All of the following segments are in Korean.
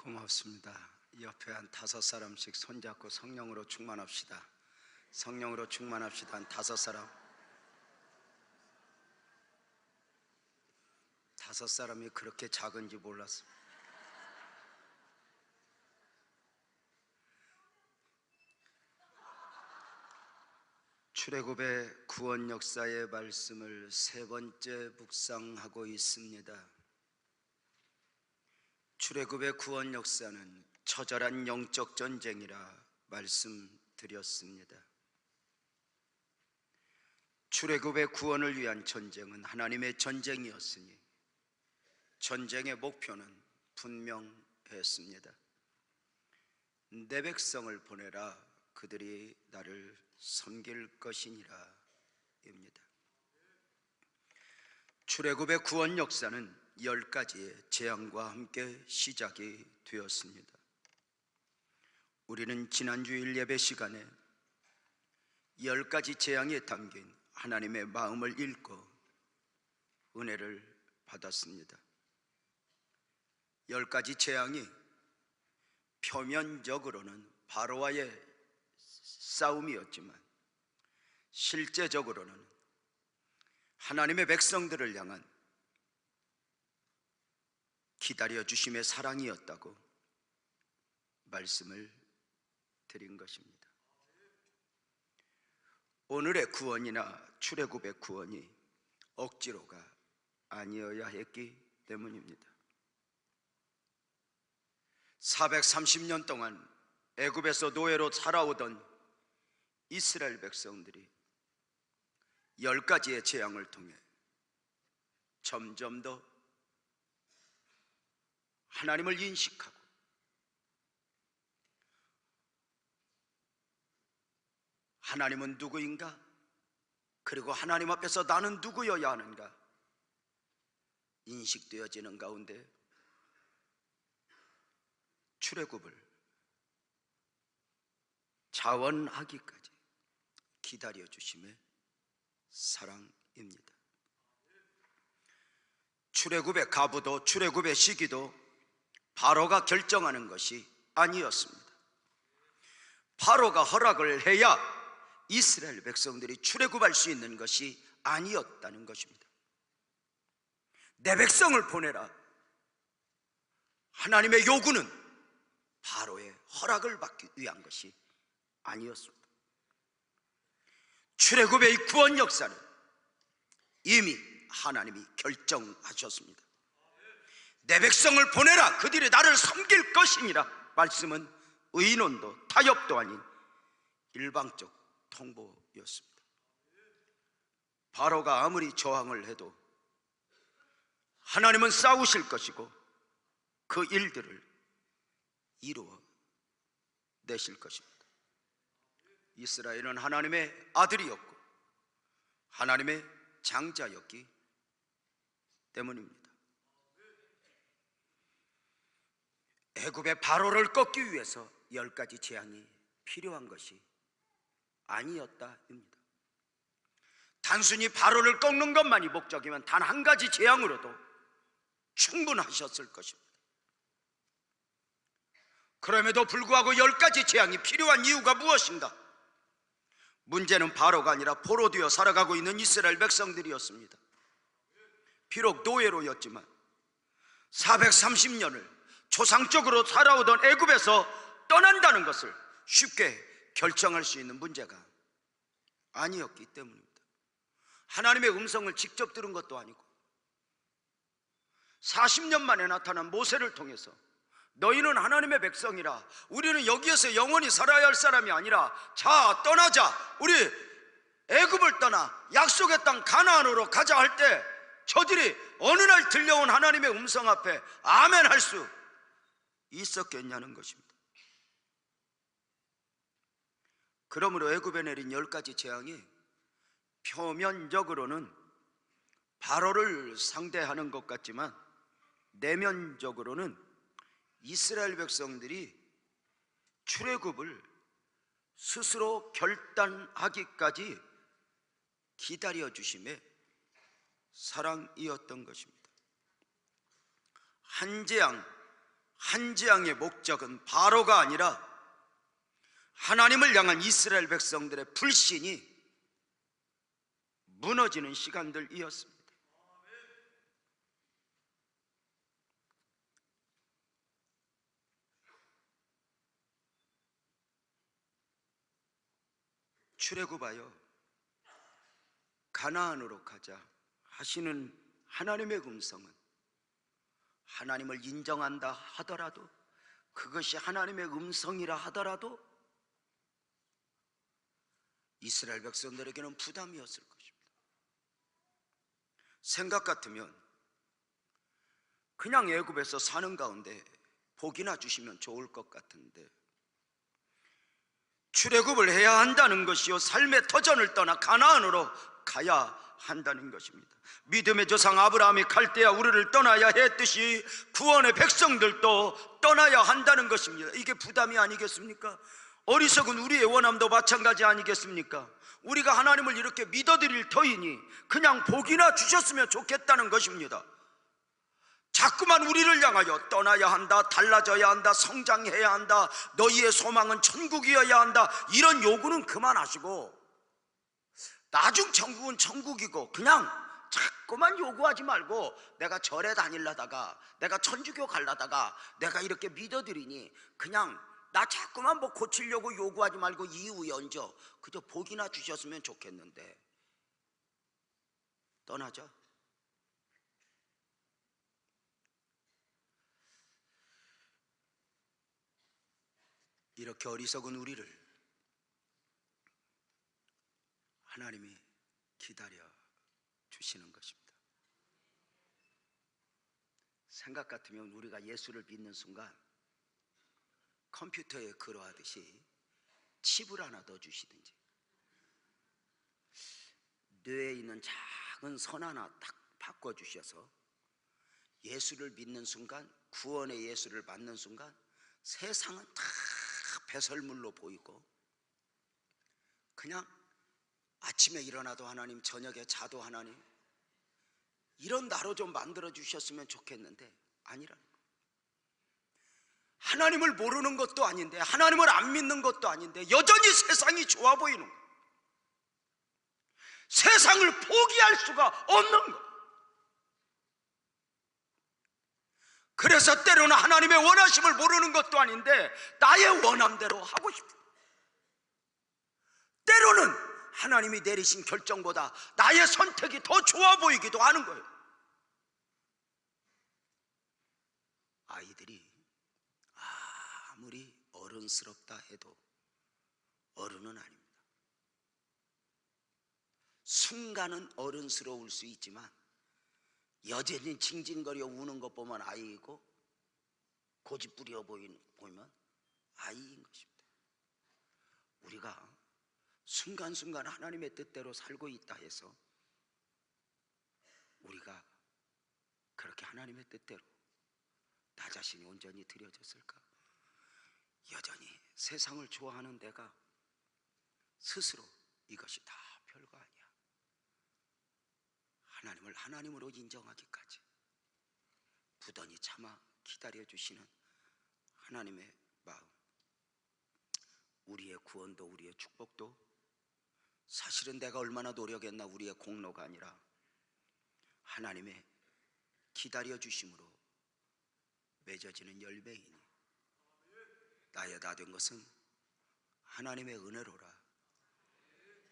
고맙습니다. 옆에 한 5사람씩 손잡고 성령으로 충만합시다. 성령으로 충만합시다. 한 5사람. 5사람이 그렇게 작은지 몰랐습니다. 출애굽의 구원 역사의 말씀을 3번째 묵상하고 있습니다. 출애굽의 구원 역사는 처절한 영적 전쟁이라 말씀드렸습니다. 출애굽의 구원을 위한 전쟁은 하나님의 전쟁이었으니 전쟁의 목표는 분명했습니다. 내 백성을 보내라, 그들이 나를 섬길 것이니라 입니다. 출애굽의 구원 역사는 10가지의 재앙과 함께 시작이 되었습니다. 우리는 지난주일 예배 시간에 10가지 재앙에 담긴 하나님의 마음을 읽고 은혜를 받았습니다. 10가지 재앙이 표면적으로는 바로와의 싸움이었지만 실제적으로는 하나님의 백성들을 향한 기다려주심의 사랑이었다고 말씀을 드린 것입니다. 오늘의 구원이나 출애굽의 구원이 억지로가 아니어야 했기 때문입니다. 430년 동안 애굽에서 노예로 살아오던 이스라엘 백성들이 10가지의 재앙을 통해 점점 더 하나님을 인식하고 하나님은 누구인가? 그리고 하나님 앞에서 나는 누구여야 하는가? 인식되어지는 가운데 출애굽을 자원하기까지 기다려주심의 사랑입니다. 출애굽의 가부도 출애굽의 시기도 바로가 결정하는 것이 아니었습니다. 바로가 허락을 해야 이스라엘 백성들이 출애굽할 수 있는 것이 아니었다는 것입니다. 내 백성을 보내라. 하나님의 요구는 바로의 허락을 받기 위한 것이 아니었습니다. 출애굽의 이 구원 역사는 이미 하나님이 결정하셨습니다. 내 백성을 보내라, 그들이 나를 섬길 것이니라 말씀은 의논도 타협도 아닌 일방적 통보였습니다. 바로가 아무리 저항을 해도 하나님은 싸우실 것이고 그 일들을 이루어 내실 것입니다. 이스라엘은 하나님의 아들이었고 하나님의 장자였기 때문입니다. 애굽의 바로를 꺾기 위해서 10가지 재앙이 필요한 것이 아니었다입니다. 단순히 바로를 꺾는 것만이 목적이면 단 한 가지 재앙으로도 충분하셨을 것입니다. 그럼에도 불구하고 10가지 재앙이 필요한 이유가 무엇인가? 문제는 바로가 아니라 포로 되어 살아가고 있는 이스라엘 백성들이었습니다. 비록 노예로였지만 430년을 조상적으로 살아오던 애굽에서 떠난다는 것을 쉽게 결정할 수 있는 문제가 아니었기 때문입니다. 하나님의 음성을 직접 들은 것도 아니고 40년 만에 나타난 모세를 통해서 너희는 하나님의 백성이라, 우리는 여기에서 영원히 살아야 할 사람이 아니라 자 떠나자, 우리 애굽을 떠나 약속의 땅 가나안으로 가자 할 때 저들이 어느 날 들려온 하나님의 음성 앞에 아멘 할 수 있었겠냐는 것입니다. 그러므로 애굽에 내린 10가지 재앙이 표면적으로는 바로를 상대하는 것 같지만 내면적으로는 이스라엘 백성들이 출애굽을 스스로 결단하기까지 기다려주심의 사랑이었던 것입니다. 한 재앙 한 재앙의 목적은 바로가 아니라 하나님을 향한 이스라엘 백성들의 불신이 무너지는 시간들이었습니다. 출애굽하여 가나안으로 가자 하시는 하나님의 음성은 하나님을 인정한다 하더라도, 그것이 하나님의 음성이라 하더라도 이스라엘 백성들에게는 부담이었을 것입니다. 생각 같으면 그냥 애굽에서 사는 가운데 복이나 주시면 좋을 것 같은데, 출애굽을 해야 한다는 것이요, 삶의 터전을 떠나 가나안으로 가야 한다는 것입니다. 믿음의 조상 아브라함이 갈대아 우르를 떠나야 했듯이 구원의 백성들도 떠나야 한다는 것입니다. 이게 부담이 아니겠습니까? 어리석은 우리의 원함도 마찬가지 아니겠습니까? 우리가 하나님을 이렇게 믿어드릴 터이니 그냥 복이나 주셨으면 좋겠다는 것입니다. 자꾸만 우리를 향하여 떠나야 한다, 달라져야 한다, 성장해야 한다, 너희의 소망은 천국이어야 한다, 이런 요구는 그만하시고 나중 천국은 천국이고 그냥 자꾸만 요구하지 말고, 내가 절에 다니려다가, 내가 천주교 가려다가 내가 이렇게 믿어드리니 그냥 나 자꾸만 뭐 고치려고 요구하지 말고 이유 연저, 그저 복이나 주셨으면 좋겠는데 떠나자. 이렇게 어리석은 우리를 하나님이 기다려 주시는 것입니다. 생각 같으면 우리가 예수를 믿는 순간 컴퓨터에 그러하듯이 칩을 하나 더 주시든지, 뇌에 있는 작은 선 하나 딱 바꿔주셔서 예수를 믿는 순간, 구원의 예수를 받는 순간 세상은 다 배설물로 보이고, 그냥 아침에 일어나도 하나님, 저녁에 자도 하나님, 이런 나로 좀 만들어 주셨으면 좋겠는데 아니라는 거예요. 하나님을 모르는 것도 아닌데, 하나님을 안 믿는 것도 아닌데 여전히 세상이 좋아 보이는 거예요. 세상을 포기할 수가 없는 거예요. 그래서 때로는 하나님의 원하심을 모르는 것도 아닌데 나의 원함대로 하고 싶어요. 때로는 하나님이 내리신 결정보다 나의 선택이 더 좋아 보이기도 하는 거예요. 아이들이 아무리 어른스럽다 해도 어른은 아닙니다. 순간은 어른스러울 수 있지만 여전히 징징거려 우는 것 보면 아이이고, 고집부려 보이면 아이인 것입니다. 우리가 순간순간 하나님의 뜻대로 살고 있다 해서 우리가 그렇게 하나님의 뜻대로 나 자신이 온전히 드려졌을까? 여전히 세상을 좋아하는 내가 스스로 이것이 다 별거 아니야, 하나님을 하나님으로 인정하기까지 부단히 참아 기다려주시는 하나님의 마음, 우리의 구원도 우리의 축복도 사실은 내가 얼마나 노력했나 우리의 공로가 아니라 하나님의 기다려주심으로 맺어지는 열매이니 나의 다 된 것은 하나님의 은혜로라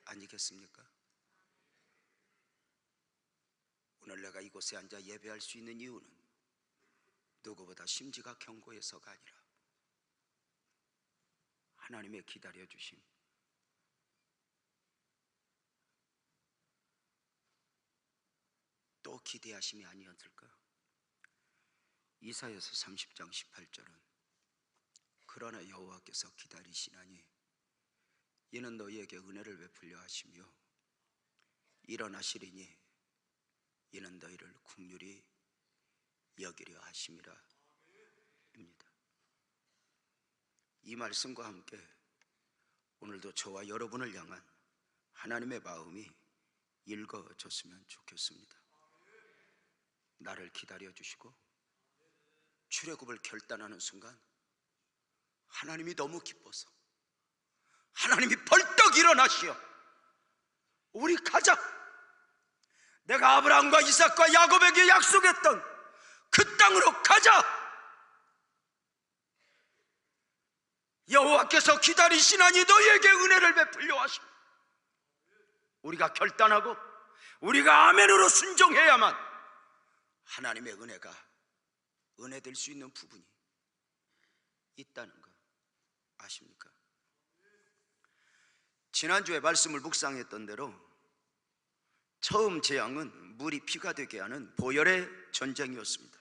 아니겠습니까? 오늘 내가 이곳에 앉아 예배할 수 있는 이유는 누구보다 심지가 견고해서가 아니라 하나님의 기다려주심, 또 기대하심이 아니었을까? 이사야서 30장 18절은 그러나 여호와께서 기다리시나니 이는 너희에게 은혜를 베풀려 하시며 일어나시리니 이는 너희를 긍휼히 여기려 하심이라 입니다. 이 말씀과 함께 오늘도 저와 여러분을 향한 하나님의 마음이 읽어졌으면 좋겠습니다. 나를 기다려 주시고 출애굽을 결단하는 순간 하나님이 너무 기뻐서 하나님이 벌떡 일어나시어 우리 가자, 내가 아브라함과 이삭과 야곱에게 약속했던 그 땅으로 가자. 여호와께서 기다리시나니 너희에게 은혜를 베풀려 하시고, 우리가 결단하고 우리가 아멘으로 순종해야만 하나님의 은혜가 은혜될 수 있는 부분이 있다는 거 아십니까? 지난주에 말씀을 묵상했던 대로 처음 재앙은 물이 피가 되게 하는 보혈의 전쟁이었습니다.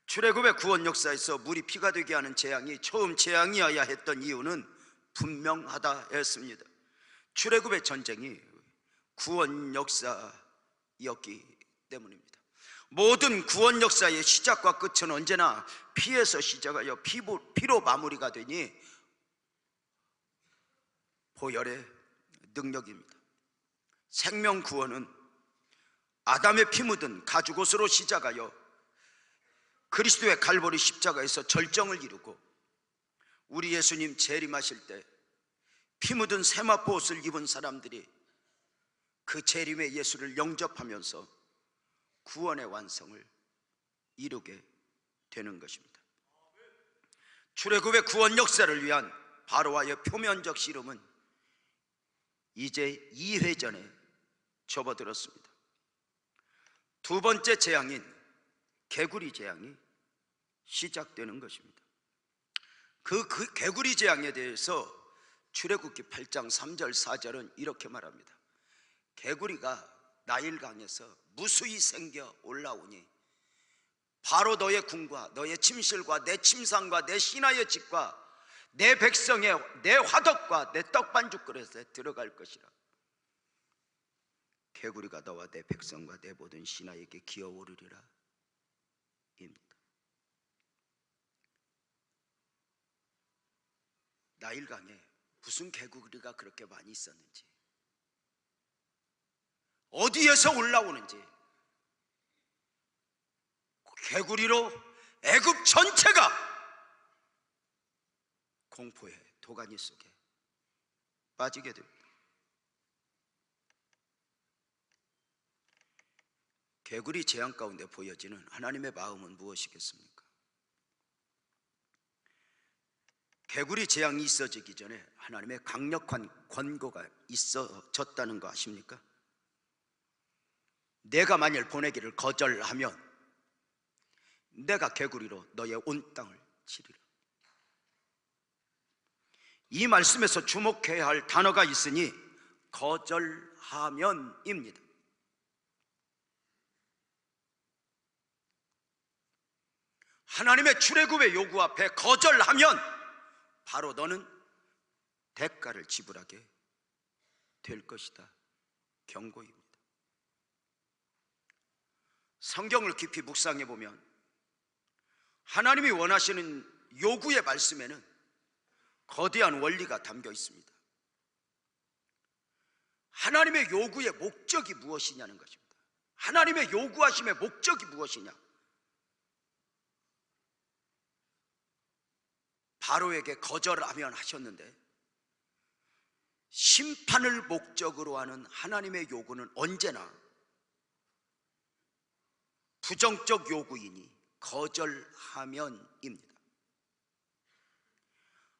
출애굽의 구원 역사에서 물이 피가 되게 하는 재앙이 처음 재앙이어야 했던 이유는 분명하다 했습니다. 출애굽의 전쟁이 구원 역사였기 때문입니다. 모든 구원 역사의 시작과 끝은 언제나 피에서 시작하여 피로 마무리가 되니 보혈의 능력입니다. 생명 구원은 아담의 피 묻은 가죽옷으로 시작하여 그리스도의 갈보리 십자가에서 절정을 이루고 우리 예수님 재림하실 때 피 묻은 세마포 옷을 입은 사람들이 그 재림의 예수를 영접하면서 구원의 완성을 이루게 되는 것입니다. 출애굽의 구원 역사를 위한 바로와의 표면적 씨름은 이제 2회전에 접어들었습니다. 두 번째 재앙인 개구리 재앙이 시작되는 것입니다. 그 개구리 재앙에 대해서 출애굽기 8장 3절 4절은 이렇게 말합니다. 개구리가 나일강에서 무수히 생겨 올라오니 바로 너의 궁과 너의 침실과 내 침상과 내 신하의 집과 내 백성의 내 화덕과 내 떡반죽 그릇에 들어갈 것이라. 개구리가 너와 내 백성과 내 모든 신하에게 기어오르리라 입니다. 나일강에 무슨 개구리가 그렇게 많이 있었는지, 어디에서 올라오는지, 개구리로 애굽 전체가 공포의 도가니 속에 빠지게 됩니다. 개구리 재앙 가운데 보여지는 하나님의 마음은 무엇이겠습니까? 개구리 재앙이 있어지기 전에 하나님의 강력한 권고가 있어졌다는 거 아십니까? 내가 만일 보내기를 거절하면 내가 개구리로 너의 온 땅을 치리라. 이 말씀에서 주목해야 할 단어가 있으니 거절하면입니다. 하나님의 출애굽의 요구 앞에 거절하면 바로 너는 대가를 지불하게 될 것이다. 경고입니다. 성경을 깊이 묵상해 보면 하나님이 원하시는 요구의 말씀에는 거대한 원리가 담겨 있습니다. 하나님의 요구의 목적이 무엇이냐는 것입니다. 하나님의 요구하심의 목적이 무엇이냐? 바로에게 거절하면 하셨는데 심판을 목적으로 하는 하나님의 요구는 언제나 부정적 요구이니 거절하면입니다.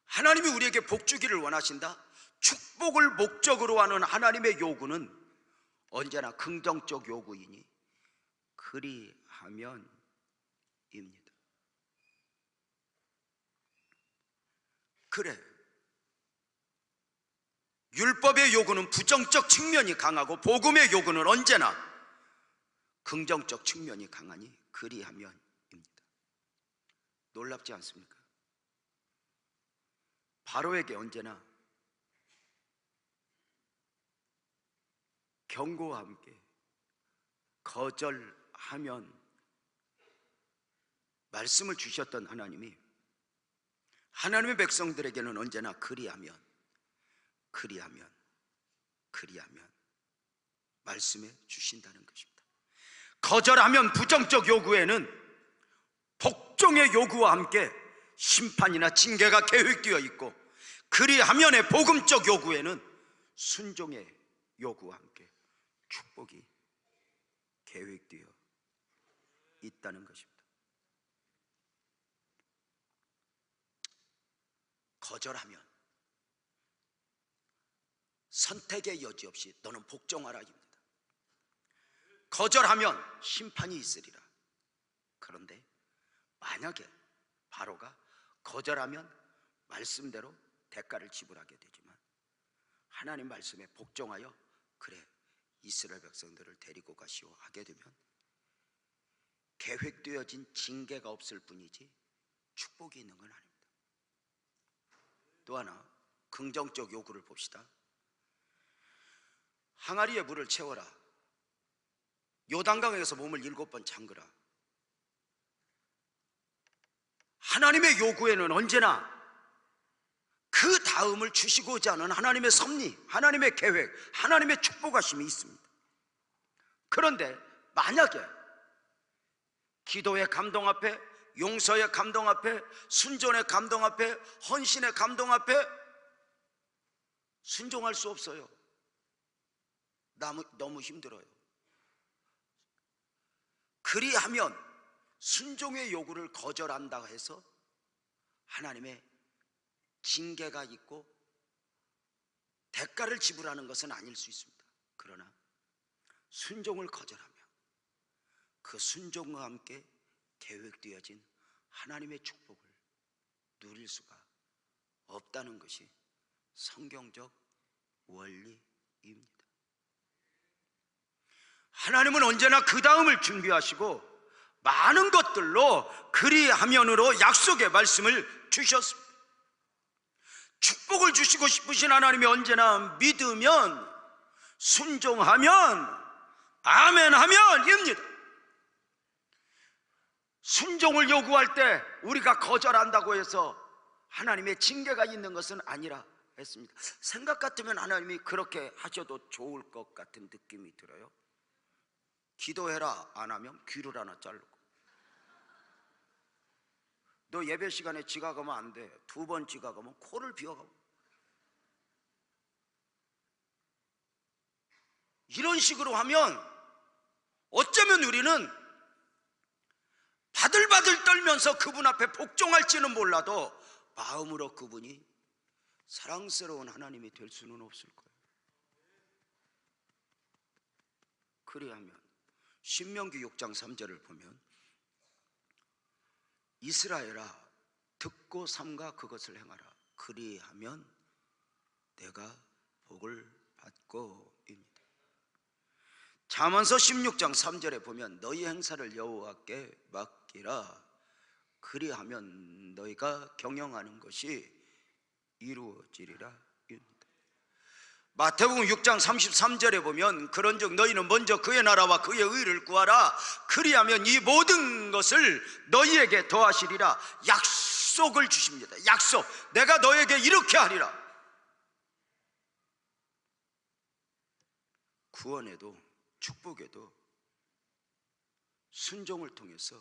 하나님이 우리에게 복 주기를 원하신다? 축복을 목적으로 하는 하나님의 요구는 언제나 긍정적 요구이니 그리하면입니다. 그래, 율법의 요구는 부정적 측면이 강하고 복음의 요구는 언제나 긍정적 측면이 강하니 그리하면입니다. 놀랍지 않습니까? 바로에게 언제나 경고와 함께 거절하면 말씀을 주셨던 하나님이 하나님의 백성들에게는 언제나 그리하면 말씀해 주신다는 것입니다. 거절하면 부정적 요구에는 복 복종의 요구와 함께 심판이나 징계가 계획되어 있고, 그리하면의 복음적 요구에는 순종의 요구와 함께 축복이 계획되어 있다는 것입니다. 거절하면 선택의 여지 없이 너는 복종하라입니다. 거절하면 심판이 있으리라. 그런데 만약에 바로가 거절하면 말씀대로 대가를 지불하게 되지만, 하나님 말씀에 복종하여 그래 이스라엘 백성들을 데리고 가시오 하게 되면 계획되어진 징계가 없을 뿐이지 축복이 있는 건 아닙니다. 또 하나 긍정적 요구를 봅시다. 항아리에 물을 채워라. 요단강에서 몸을 7번 잠그라. 하나님의 요구에는 언제나 그 다음을 주시고자 하는 하나님의 섭리, 하나님의 계획, 하나님의 축복하심이 있습니다. 그런데 만약에 기도의 감동 앞에, 용서의 감동 앞에, 순종의 감동 앞에, 헌신의 감동 앞에 순종할 수 없어요. 너무 힘들어요. 그리하면 순종의 요구를 거절한다 해서 하나님의 징계가 있고 대가를 지불하는 것은 아닐 수 있습니다. 그러나 순종을 거절하며 그 순종과 함께 계획되어진 하나님의 축복을 누릴 수가 없다는 것이 성경적 원리입니다. 하나님은 언제나 그 다음을 준비하시고 많은 것들로 그리하면으로 약속의 말씀을 주셨습니다. 축복을 주시고 싶으신 하나님이 언제나 믿으면, 순종하면, 아멘하면 입니다. 순종을 요구할 때 우리가 거절한다고 해서 하나님의 징계가 있는 것은 아니라 했습니다. 생각 같으면 하나님이 그렇게 하셔도 좋을 것 같은 느낌이 들어요. 기도해라 안 하면 귀를 하나 자르고, 너 예배 시간에 지각하면 안 돼. 2번 지각하면 코를 비워가고, 이런 식으로 하면 어쩌면 우리는 바들바들 떨면서 그분 앞에 복종할지는 몰라도 마음으로 그분이 사랑스러운 하나님이 될 수는 없을 거예요. 그리하면 신명기 6장 3절을 보면, 이스라엘아 듣고 삼가 그것을 행하라. 그리하면 내가 복을 받고입니다. 잠언서 16장 3절에 보면 너희 행사를 여호와께 맡기라. 그리하면 너희가 경영하는 것이 이루어지리라 입니다. 마태복음 6장 33절에 보면 그런즉 너희는 먼저 그의 나라와 그의 의를 구하라. 그리하면 이 모든 것을 너희에게 더하시리라. 약속을 주십니다. 약속. 내가 너에게 이렇게 하리라. 구원에도 축복에도 순종을 통해서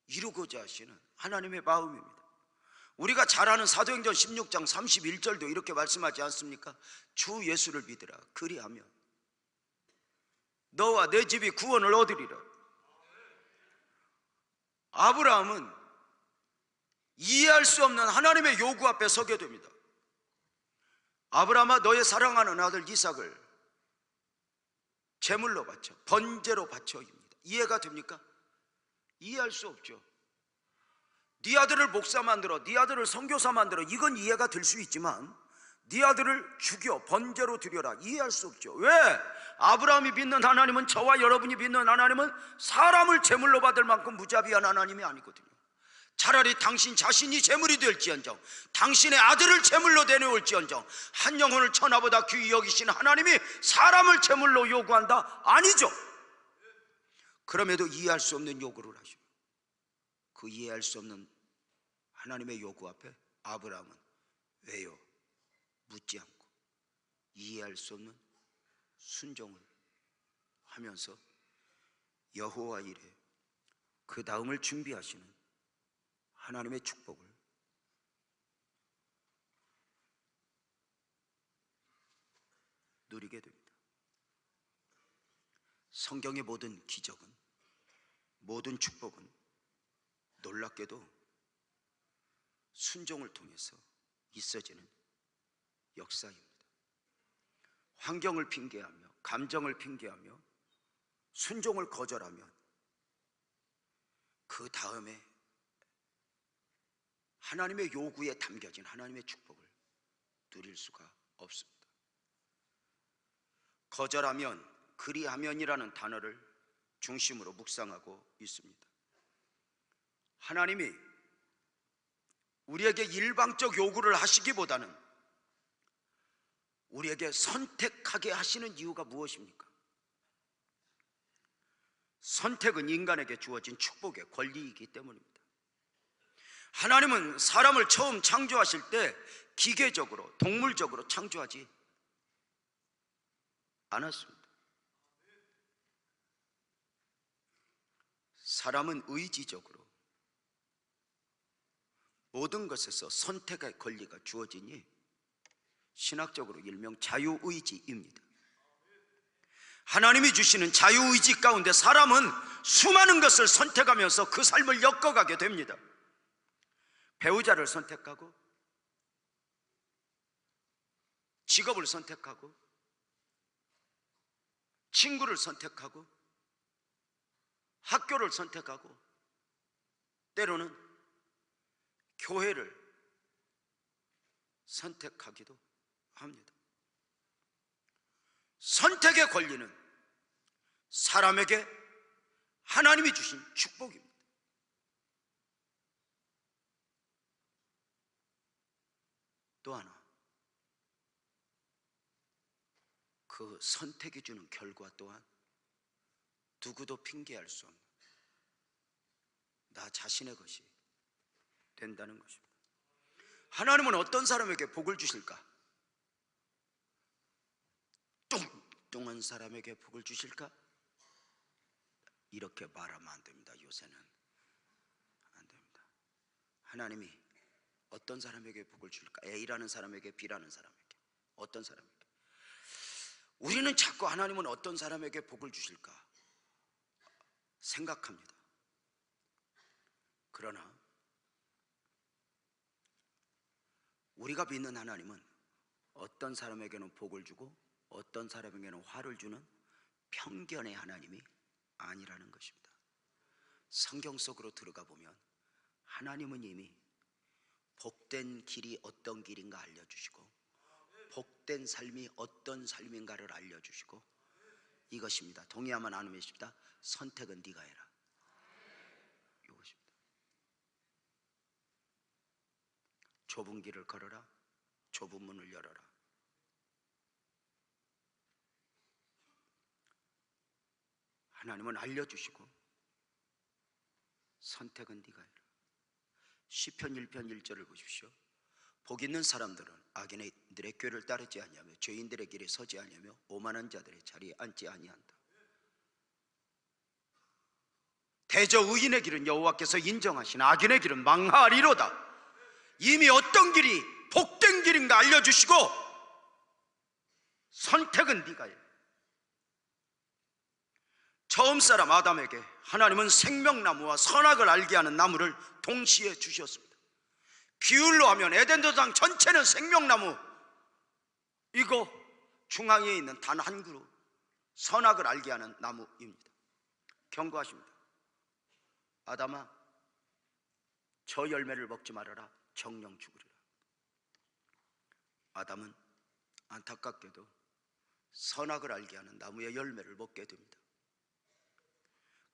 이루고자 하시는 하나님의 마음입니다. 우리가 잘 아는 사도행전 16장 31절도 이렇게 말씀하지 않습니까? 주 예수를 믿으라. 그리하면 너와 내 집이 구원을 얻으리라. 아브라함은 이해할 수 없는 하나님의 요구 앞에 서게 됩니다. 아브라함아 너의 사랑하는 아들 이삭을 제물로 바쳐, 번제로 바쳐입니다. 이해가 됩니까? 이해할 수 없죠. 네 아들을 목사 만들어, 네 아들을 선교사 만들어, 이건 이해가 될 수 있지만 네 아들을 죽여 번제로 드려라, 이해할 수 없죠. 왜? 아브라함이 믿는 하나님은, 저와 여러분이 믿는 하나님은 사람을 제물로 받을 만큼 무자비한 하나님이 아니거든요. 차라리 당신 자신이 제물이 될지언정, 당신의 아들을 제물로 내놓을지언정, 한 영혼을 천하보다 귀히 여기시는 하나님이 사람을 제물로 요구한다? 아니죠. 그럼에도 이해할 수 없는 요구를 하시고, 그 이해할 수 없는 하나님의 요구 앞에 아브라함은 왜요? 묻지 않고 이해할 수 없는 순종을 하면서 여호와 이레, 그 다음을 준비하시는 하나님의 축복을 누리게 됩니다. 성경의 모든 기적은, 모든 축복은 놀랍게도 순종을 통해서 있어지는 역사입니다. 환경을 핑계하며, 감정을 핑계하며 순종을 거절하면 그 다음에 하나님의 요구에 담겨진 하나님의 축복을 누릴 수가 없습니다. 거절하면, 그리하면이라는 단어를 중심으로 묵상하고 있습니다. 하나님이 우리에게 일방적 요구를 하시기보다는 우리에게 선택하게 하시는 이유가 무엇입니까? 선택은 인간에게 주어진 축복의 권리이기 때문입니다. 하나님은 사람을 처음 창조하실 때 기계적으로, 동물적으로 창조하지 않았습니다. 사람은 의지적으로 모든 것에서 선택의 권리가 주어지니 신학적으로 일명 자유의지입니다. 하나님이 주시는 자유의지 가운데 사람은 수많은 것을 선택하면서 그 삶을 엮어가게 됩니다. 배우자를 선택하고, 직업을 선택하고, 친구를 선택하고, 학교를 선택하고, 때로는 교회를 선택하기도 합니다. 선택의 권리는 사람에게 하나님이 주신 축복입니다. 또 하나, 그 선택이 주는 결과 또한 누구도 핑계할 수 없는 나 자신의 것이 된다는 것입니다. 하나님은 어떤 사람에게 복을 주실까? 뚱뚱한 사람에게 복을 주실까? 이렇게 말하면 안 됩니다. 요새는 안 됩니다. 하나님이 어떤 사람에게 복을 줄까? A라는 사람에게, B라는 사람에게, 어떤 사람에게? 우리는 자꾸 하나님은 어떤 사람에게 복을 주실까 생각합니다. 그러나 우리가 믿는 하나님은 어떤 사람에게는 복을 주고 어떤 사람에게는 화를 주는 편견의 하나님이 아니라는 것입니다. 성경 속으로 들어가 보면 하나님은 이미 복된 길이 어떤 길인가 알려주시고, 복된 삶이 어떤 삶인가를 알려주시고, 이것입니다. 동의하면 아멘이십니다. 선택은 네가 해라. 이것입니다. 좁은 길을 걸어라. 좁은 문을 열어라. 하나님은 알려주시고, 선택은 네가 해라. 시편 1편 1절을 보십시오. 복 있는 사람들은 악인들의 꾀를 따르지 아니하며 죄인들의 길에 서지 아니하며 오만한 자들의 자리에 앉지 아니한다. 대저 의인의 길은 여호와께서 인정하시나 악인의 길은 망하리로다. 이미 어떤 길이 복된 길인가 알려주시고, 선택은 네가 해. 처음 사람 아담에게 하나님은 생명나무와 선악을 알게 하는 나무를 동시에 주셨습니다. 비율로 하면 에덴 동산 전체는 생명나무, 이거 중앙에 있는 단 한 그루 선악을 알게 하는 나무입니다. 경고하십니다. 아담아, 저 열매를 먹지 말아라. 정령 죽으리라. 아담은 안타깝게도 선악을 알게 하는 나무의 열매를 먹게 됩니다.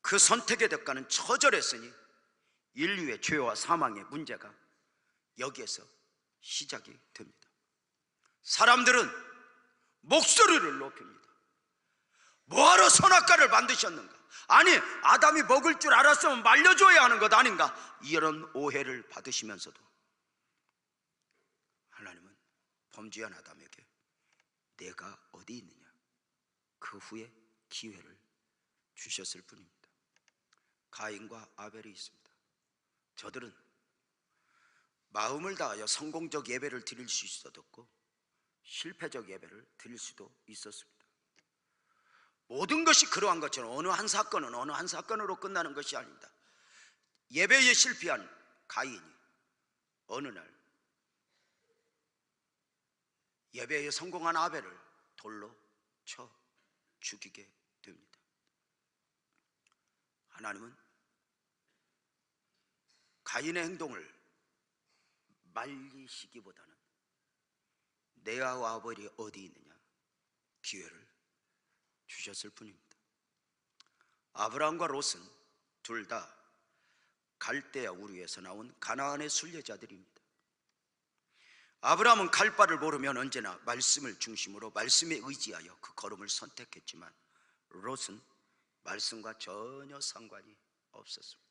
그 선택의 대가는 처절했으니 인류의 죄와 사망의 문제가 여기에서 시작이 됩니다. 사람들은 목소리를 높입니다. 뭐하러 선악과를 만드셨는가? 아니, 아담이 먹을 줄 알았으면 말려줘야 하는 것 아닌가? 이런 오해를 받으시면서도 하나님은 범죄한 아담에게 내가 어디 있느냐, 그 후에 기회를 주셨을 뿐입니다. 가인과 아벨이 있습니다. 저들은 마음을 다하여 성공적 예배를 드릴 수 있었고 실패적 예배를 드릴 수도 있었습니다. 모든 것이 그러한 것처럼 어느 한 사건은 어느 한 사건으로 끝나는 것이 아닙니다. 예배에 실패한 가인이 어느 날 예배에 성공한 아벨을 돌로 쳐 죽이게 됩니다. 하나님은 가인의 행동을 말리시기보다는 내아와 아벨이 어디 있느냐 기회를 주셨을 뿐입니다. 아브라함과 롯은 둘 다 갈대아 우르에서 나온 가나안의 순례자들입니다. 아브라함은 갈 바를 모르면 언제나 말씀을 중심으로 말씀에 의지하여 그 걸음을 선택했지만 롯은 말씀과 전혀 상관이 없었습니다.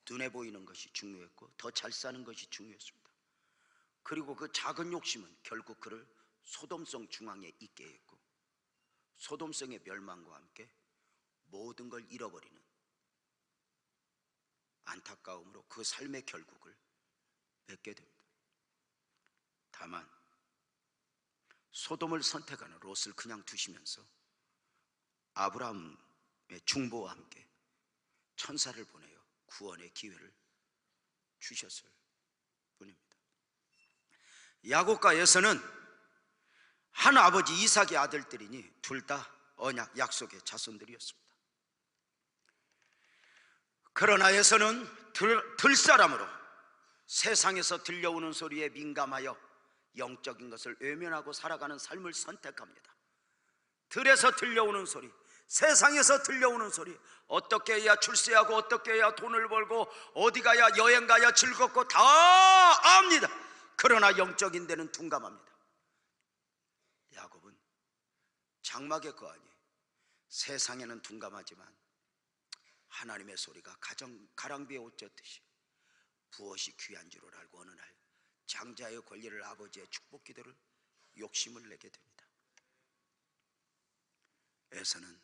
눈에 보이는 것이 중요했고 더 잘 사는 것이 중요했습니다. 그리고 그 작은 욕심은 결국 그를 소돔성 중앙에 있게 했고 소돔성의 멸망과 함께 모든 걸 잃어버리는 안타까움으로 그 삶의 결국을 맺게 됩니다. 다만 소돔을 선택하는 롯을 그냥 두시면서 아브라함의 중보와 함께 천사를 보내어 구원의 기회를 주셨을 뿐입니다. 야곱과 에서는 한 아버지 이삭의 아들들이니 둘 다 언약 약속의 자손들이었습니다. 그러나 에서는 들사람으로 세상에서 들려오는 소리에 민감하여 영적인 것을 외면하고 살아가는 삶을 선택합니다. 들에서 들려오는 소리, 세상에서 들려오는 소리, 어떻게 해야 출세하고 어떻게 해야 돈을 벌고 어디 가야 여행 가야 즐겁고 다 압니다. 그러나 영적인 데는 둔감합니다. 야곱은 장막에 거하니 세상에는 둔감하지만 하나님의 소리가 가랑비에 옷 젖듯이 부엇이 귀한 줄을 알고 어느 날 장자의 권리를 아버지의 축복 기도를 욕심을 내게 됩니다. 에서는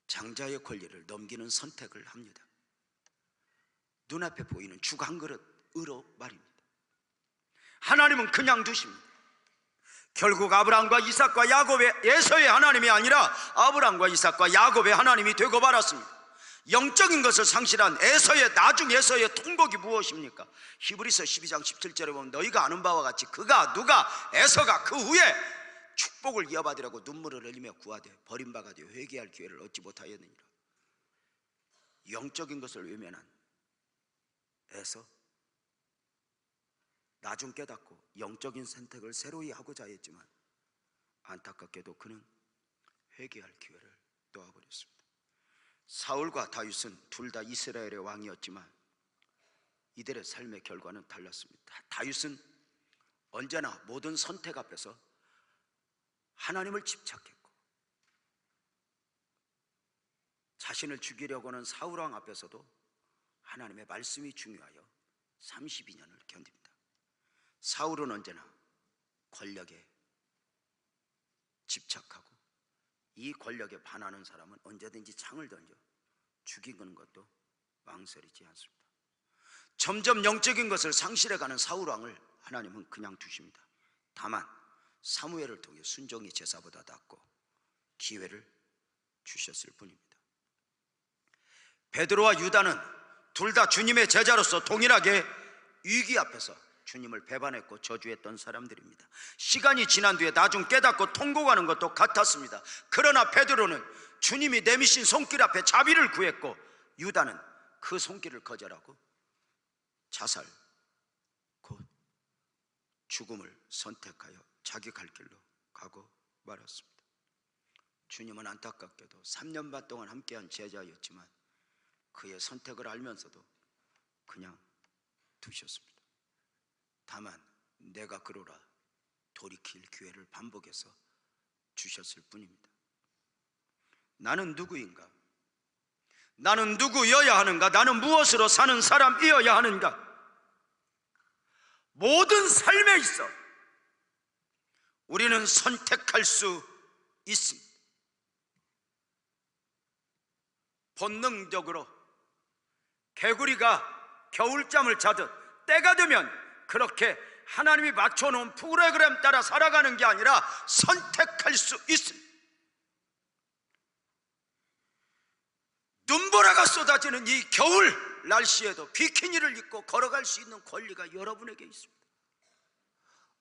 장자의 권리를 넘기는 선택을 합니다. 눈앞에 보이는 죽 한 그릇으로 말입니다. 하나님은 그냥 두십니다. 결국 아브라함과 이삭과 야곱의 에서의 하나님이 아니라 아브라함과 이삭과 야곱의 하나님이 되고 말았습니다. 영적인 것을 상실한 에서의 나중 에서의 통곡이 무엇입니까? 히브리서 12장 17절에 보면 너희가 아는 바와 같이 그가 누가 에서가 그 후에 축복을 이어받으려고 눈물을 흘리며 구하되 버림받아 회개할 기회를 얻지 못하였느니라. 영적인 것을 외면한 에서 나중 깨닫고 영적인 선택을 새로이 하고자 했지만 안타깝게도 그는 회개할 기회를 놓아버렸습니다. 사울과 다윗은 둘 다 이스라엘의 왕이었지만 이들의 삶의 결과는 달랐습니다. 다윗은 언제나 모든 선택 앞에서 하나님을 집착했고 자신을 죽이려고 하는 사울왕 앞에서도 하나님의 말씀이 중요하여 32년을 견딥니다. 사울은 언제나 권력에 집착하고 이 권력에 반하는 사람은 언제든지 창을 던져 죽이는 것도 망설이지 않습니다. 점점 영적인 것을 상실해가는 사울왕을 하나님은 그냥 두십니다. 다만 사무엘을 통해 순종이 제사보다 낫고 기회를 주셨을 뿐입니다. 베드로와 유다는 둘 다 주님의 제자로서 동일하게 위기 앞에서 주님을 배반했고 저주했던 사람들입니다. 시간이 지난 뒤에 나중 깨닫고 통곡하는 것도 같았습니다. 그러나 베드로는 주님이 내미신 손길 앞에 자비를 구했고 유다는 그 손길을 거절하고 자살 곧 죽음을 선택하여 자기 갈 길로 가고 말았습니다. 주님은 안타깝게도 3년 반 동안 함께한 제자였지만 그의 선택을 알면서도 그냥 두셨습니다. 다만 내가 그러라 돌이킬 기회를 반복해서 주셨을 뿐입니다. 나는 누구인가? 나는 누구여야 하는가? 나는 무엇으로 사는 사람이어야 하는가? 모든 삶에 있어 우리는 선택할 수 있습니다. 본능적으로 개구리가 겨울잠을 자듯 때가 되면 그렇게 하나님이 맞춰놓은 프로그램 따라 살아가는 게 아니라 선택할 수 있습니다. 눈보라가 쏟아지는 이 겨울 날씨에도 비키니를 입고 걸어갈 수 있는 권리가 여러분에게 있습니다.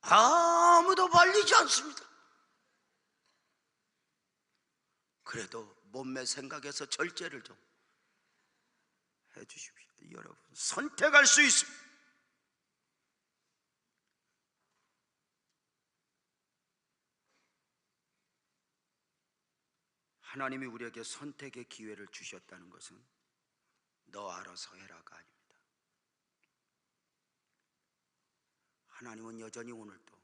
아무도 말리지 않습니다. 그래도 몸매 생각에서 절제를 좀 해주십시오. 여러분, 선택할 수 있습니다. 하나님이 우리에게 선택의 기회를 주셨다는 것은 너 알아서 해라가 아닙니다. 하나님은 여전히 오늘도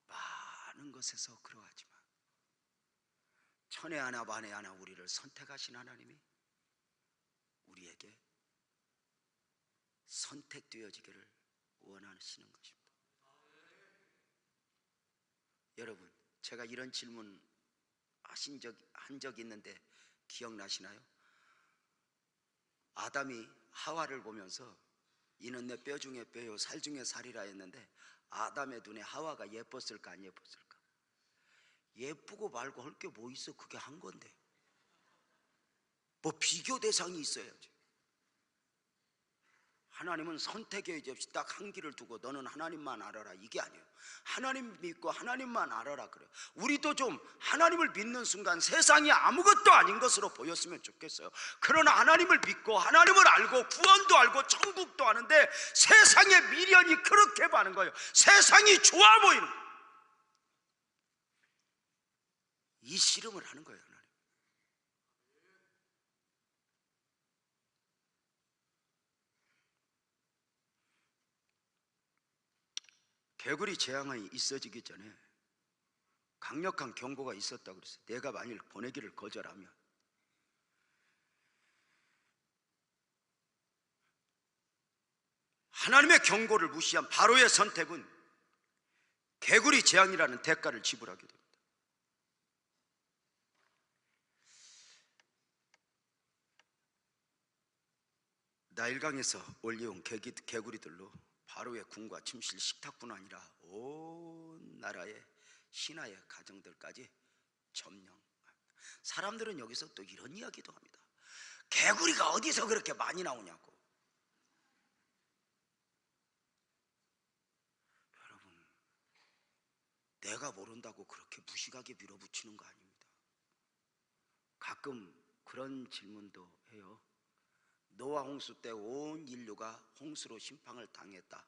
많은 것에서 그러하지만 천에 하나 만에 하나 우리를 선택하신 하나님이 우리에게 선택되어지기를 원하시는 것입니다. 여러분, 제가 이런 질문 한 적이 있는데 기억나시나요? 아담이 하와를 보면서 이는 내 뼈 중에 뼈요 살 중에 살이라 했는데 아담의 눈에 하와가 예뻤을까 안 예뻤을까? 예쁘고 말고 할 게 뭐 있어? 그게 한 건데 뭐 비교 대상이 있어야지. 하나님은 선택의 여지 없이 딱 한 길을 두고 너는 하나님만 알아라 이게 아니에요. 하나님 믿고 하나님만 알아라 그래요. 우리도 좀 하나님을 믿는 순간 세상이 아무것도 아닌 것으로 보였으면 좋겠어요. 그러나 하나님을 믿고 하나님을 알고 구원도 알고 천국도 아는데 세상의 미련이 그렇게 많은 거예요. 세상이 좋아 보이는 거예요. 이 씨름을 하는 거예요. 하나님. 개구리 재앙이 있어지기 전에 강력한 경고가 있었다고 그랬어요. 내가 만일 보내기를 거절하면 하나님의 경고를 무시한 바로의 선택은 개구리 재앙이라는 대가를 지불하게 됩니다. 나일강에서 올려온 개구리들로 바로의 궁과 침실 식탁뿐 아니라 온 나라의 신하의 가정들까지 점령. 사람들은 여기서 또 이런 이야기도 합니다. 개구리가 어디서 그렇게 많이 나오냐고. 여러분, 내가 모른다고 그렇게 무식하게 밀어붙이는 거 아닙니다. 가끔 그런 질문도 해요. 노아 홍수 때 온 인류가 홍수로 심판을 당했다.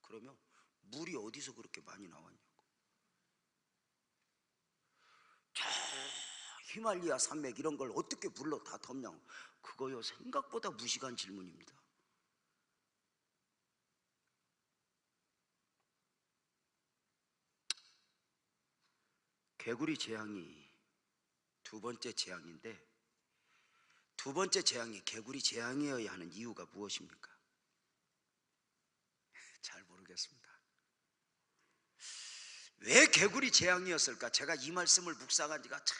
그러면 물이 어디서 그렇게 많이 나왔냐고. 저 히말리아 산맥 이런 걸 어떻게 물로 다 덮냐고. 그거요 생각보다 무식한 질문입니다. 개구리 재앙이 두 번째 재앙인데 두 번째 재앙이 개구리 재앙이어야 하는 이유가 무엇입니까? 잘 모르겠습니다. 왜 개구리 재앙이었을까? 제가 이 말씀을 묵상한 지가 참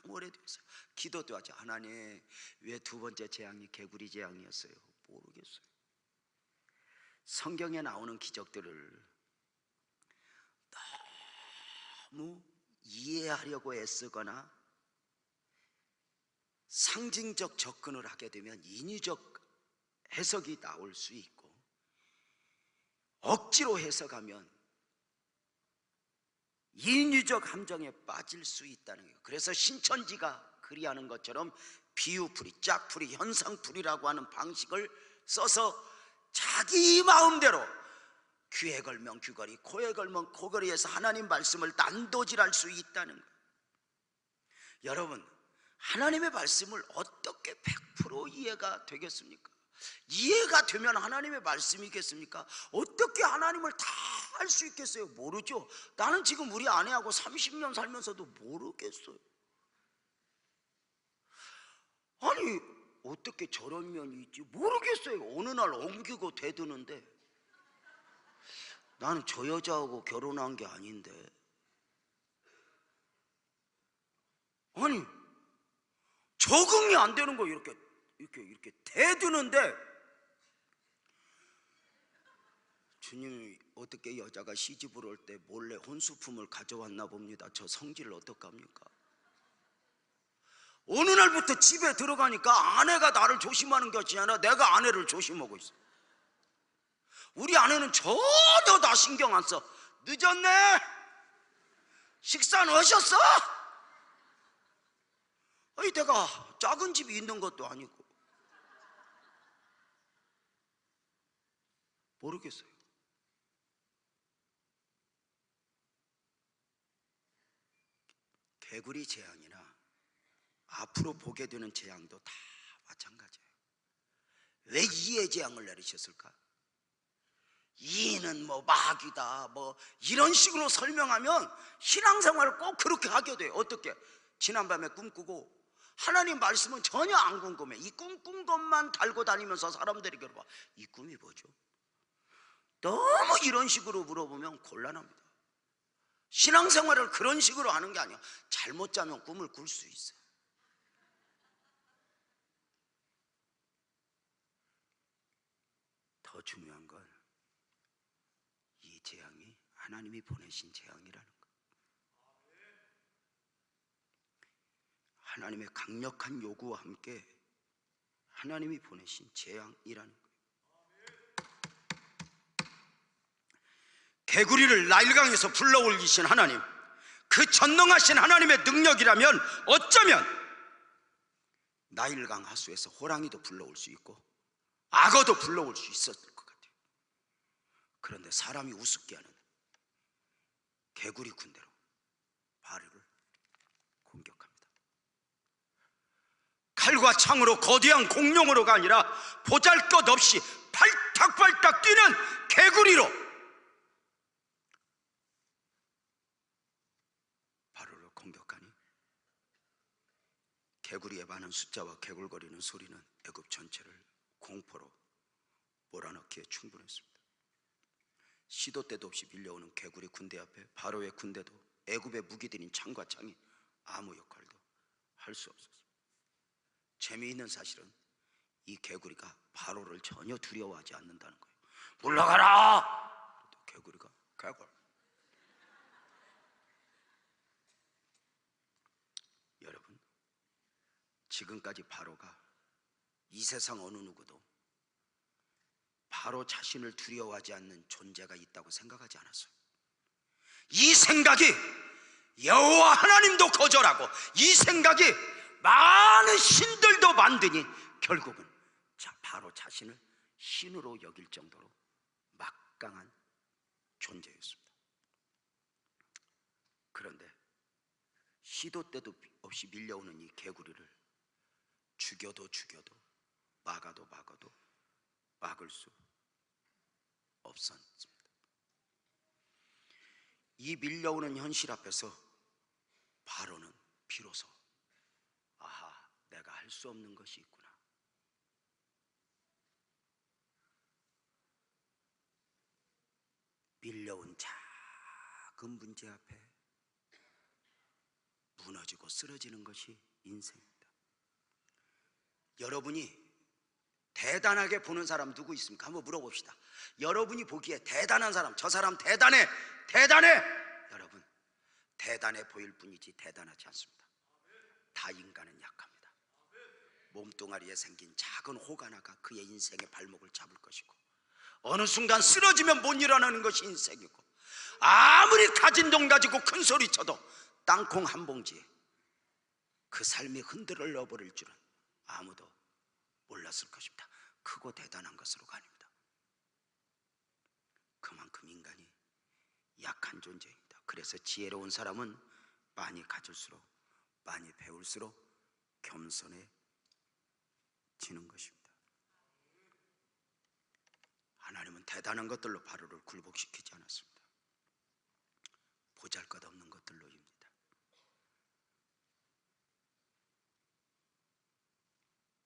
오래됐어요. 기도도 하죠. 하나님, 왜 두 번째 재앙이 개구리 재앙이었어요? 모르겠어요. 성경에 나오는 기적들을 너무 이해하려고 애쓰거나 상징적 접근을 하게 되면 인위적 해석이 나올 수 있고 억지로 해석하면 인위적 함정에 빠질 수 있다는 거예요. 그래서 신천지가 그리하는 것처럼 비유풀이, 짝풀이, 현상풀이라고 하는 방식을 써서 자기 마음대로 귀에 걸면 귀걸이, 코에 걸면 코걸이에서 하나님 말씀을 난도질할 수 있다는 거예요. 여러분, 하나님의 말씀을 어떻게 100% 이해가 되겠습니까? 이해가 되면 하나님의 말씀이겠습니까? 어떻게 하나님을 다 알 수 있겠어요? 모르죠. 나는 지금 우리 아내하고 30년 살면서도 모르겠어요. 아니 어떻게 저런 면이 있지? 모르겠어요. 어느 날 엉키고 대드는데 나는 저 여자하고 결혼한 게 아닌데, 아니 적응이 안 되는 거. 이렇게 대드는데, 주님이 어떻게 여자가 시집을 올 때 몰래 혼수품을 가져왔나 봅니다. 저 성질을 어떡합니까? 어느 날부터 집에 들어가니까 아내가 나를 조심하는 것이 아니라 내가 아내를 조심하고 있어. 우리 아내는 전혀 나 신경 안 써. 늦었네? 식사는 하셨어? 아니, 내가 작은 집이 있는 것도 아니고. 모르겠어요. 개구리 재앙이나 앞으로 보게 되는 재앙도 다 마찬가지예요. 왜 이의 재앙을 내리셨을까? 이는 뭐 마귀다 뭐 이런 식으로 설명하면 신앙생활을 꼭 그렇게 하게 돼요. 어떻게? 지난밤에 꿈꾸고 하나님 말씀은 전혀 안 궁금해. 이 꿈꾼 것만 달고 다니면서 사람들이 그러봐. 이 꿈이 뭐죠? 너무 이런 식으로 물어보면 곤란합니다. 신앙생활을 그런 식으로 하는 게 아니야. 잘못 자면 꿈을 꿀 수 있어. 더 중요한 건 이 재앙이 하나님이 보내신 재앙이라는 거. 하나님의 강력한 요구와 함께 하나님이 보내신 재앙이라는 거예요. 개구리를 나일강에서 불러올리신 하나님, 그 전능하신 하나님의 능력이라면 어쩌면 나일강 하수에서 호랑이도 불러올 수 있고 악어도 불러올 수 있었을 것 같아요. 그런데 사람이 우습게 하는 개구리 군대로 바로를 공격합니다. 칼과 창으로 거대한 공룡으로가 아니라 보잘것없이 팔딱팔딱 뛰는 개구리로 바로를 공격하니 개구리의 많은 숫자와 개굴거리는 소리는 애굽 전체를 공포로 몰아넣기에 충분했습니다. 시도 때도 없이 밀려오는 개구리 군대 앞에 바로의 군대도 애굽의 무기들인 창과 창이 아무 역할도 할 수 없었습니다. 재미있는 사실은 이 개구리가 바로를 전혀 두려워하지 않는다는 거예요. 물러가라! 개구리가 개굴. 여러분, 지금까지 바로가 이 세상 어느 누구도 바로 자신을 두려워하지 않는 존재가 있다고 생각하지 않았어요. 이 생각이 여호와 하나님도 거절하고 이 생각이 많은 신들도 만드니 결국은 바로 자신을 신으로 여길 정도로 막강한 존재였습니다. 그런데 시도 때도 없이 밀려오는 이 개구리를 죽여도 막아도 막을 수 없었습니다. 이 밀려오는 현실 앞에서 바로는 비로소 아하, 내가 할 수 없는 것이 있구나. 밀려온 작은 문제 앞에 무너지고 쓰러지는 것이 인생입니다. 여러분이 대단하게 보는 사람 누구 있습니까? 한번 물어봅시다. 여러분이 보기에 대단한 사람, 저 사람 대단해. 여러분, 대단해 보일 뿐이지 대단하지 않습니다. 다 인간은 약합니다. 몸뚱아리에 생긴 작은 혹 하나가 그의 인생의 발목을 잡을 것이고 어느 순간 쓰러지면 못 일어나는 것이 인생이고 아무리 가진 돈 가지고 큰 소리 쳐도 땅콩 한 봉지에 그 삶이 흔들어 버릴 줄은 아무도 몰랐을 것입니다. 크고 대단한 것으로 아닙니다. 그만큼 인간이 약한 존재입니다. 그래서 지혜로운 사람은 많이 가질수록 많이 배울수록 겸손해지는 것입니다. 하나님은 대단한 것들로 바로를 굴복시키지 않았습니다. 보잘것없는 것들로입니다.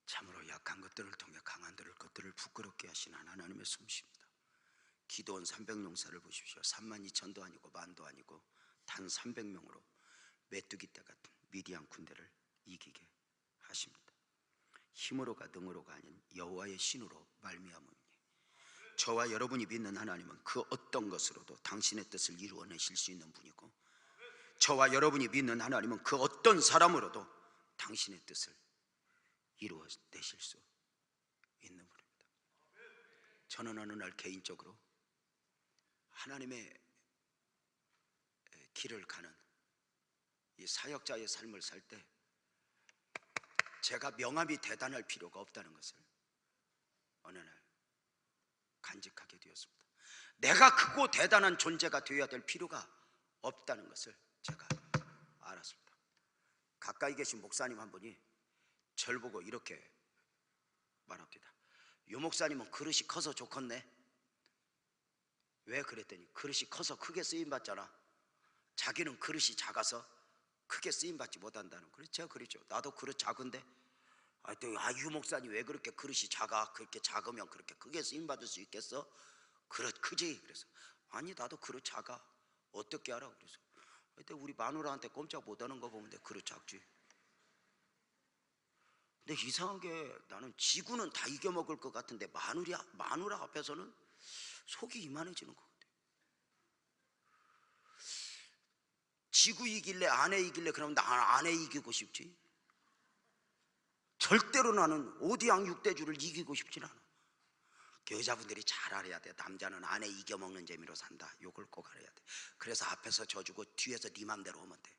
참으로 약한 것들을 통해 강한 것들을 부끄럽게 하신 하나님의 솜씨입니다. 기드온 300용사를 보십시오. 32,000도 아니고 만도 아니고 단 300명으로 메뚜기 떼 같은 미디안 군대를 이기게 하십니다. 힘으로가 능으로가 아닌 여호와의 신으로 말미암으니 저와 여러분이 믿는 하나님은 그 어떤 것으로도 당신의 뜻을 이루어내실 수 있는 분이고, 저와 여러분이 믿는 하나님은 그 어떤 사람으로도 당신의 뜻을 이루어내실 수 있는 분입니다. 저는 어느 날 개인적으로 하나님의 길을 가는 이 사역자의 삶을 살 때 제가 명함이 대단할 필요가 없다는 것을 어느 날 간직하게 되었습니다. 내가 크고 대단한 존재가 되어야 될 필요가 없다는 것을 제가 알았습니다. 가까이 계신 목사님 한 분이 절 보고 이렇게 말합니다. 유 목사님은 그릇이 커서 좋겠네. 왜 그랬더니 그릇이 커서 크게 쓰임받잖아. 자기는 그릇이 작아서 크게 쓰임받지 못한다는. 그래서 제가 그랬죠. 나도 그릇 작은데 유 목사님 왜 그렇게 그릇이 작아? 그렇게 작으면 그렇게 크게 쓰임받을 수 있겠어? 그릇 크지? 그래서 아니 나도 그릇 작아. 어떻게 알아? 그래서 그때 우리 마누라한테 꼼짝 못하는 거 보면 내 그릇 작지. 근데 이상하게 나는 지구는 다 이겨먹을 것 같은데 마누라 앞에서는 속이 이만해지는 것 같아. 지구 이길래 아내 이길래 그러면 나 아내 이기고 싶지. 절대로 나는 오디양 육대주를 이기고 싶진 않아. 여자분들이 잘 알아야 돼. 남자는 아내 이겨먹는 재미로 산다. 요걸 꼭 알아야 돼. 그래서 앞에서 져주고 뒤에서 네 맘대로 오면 돼.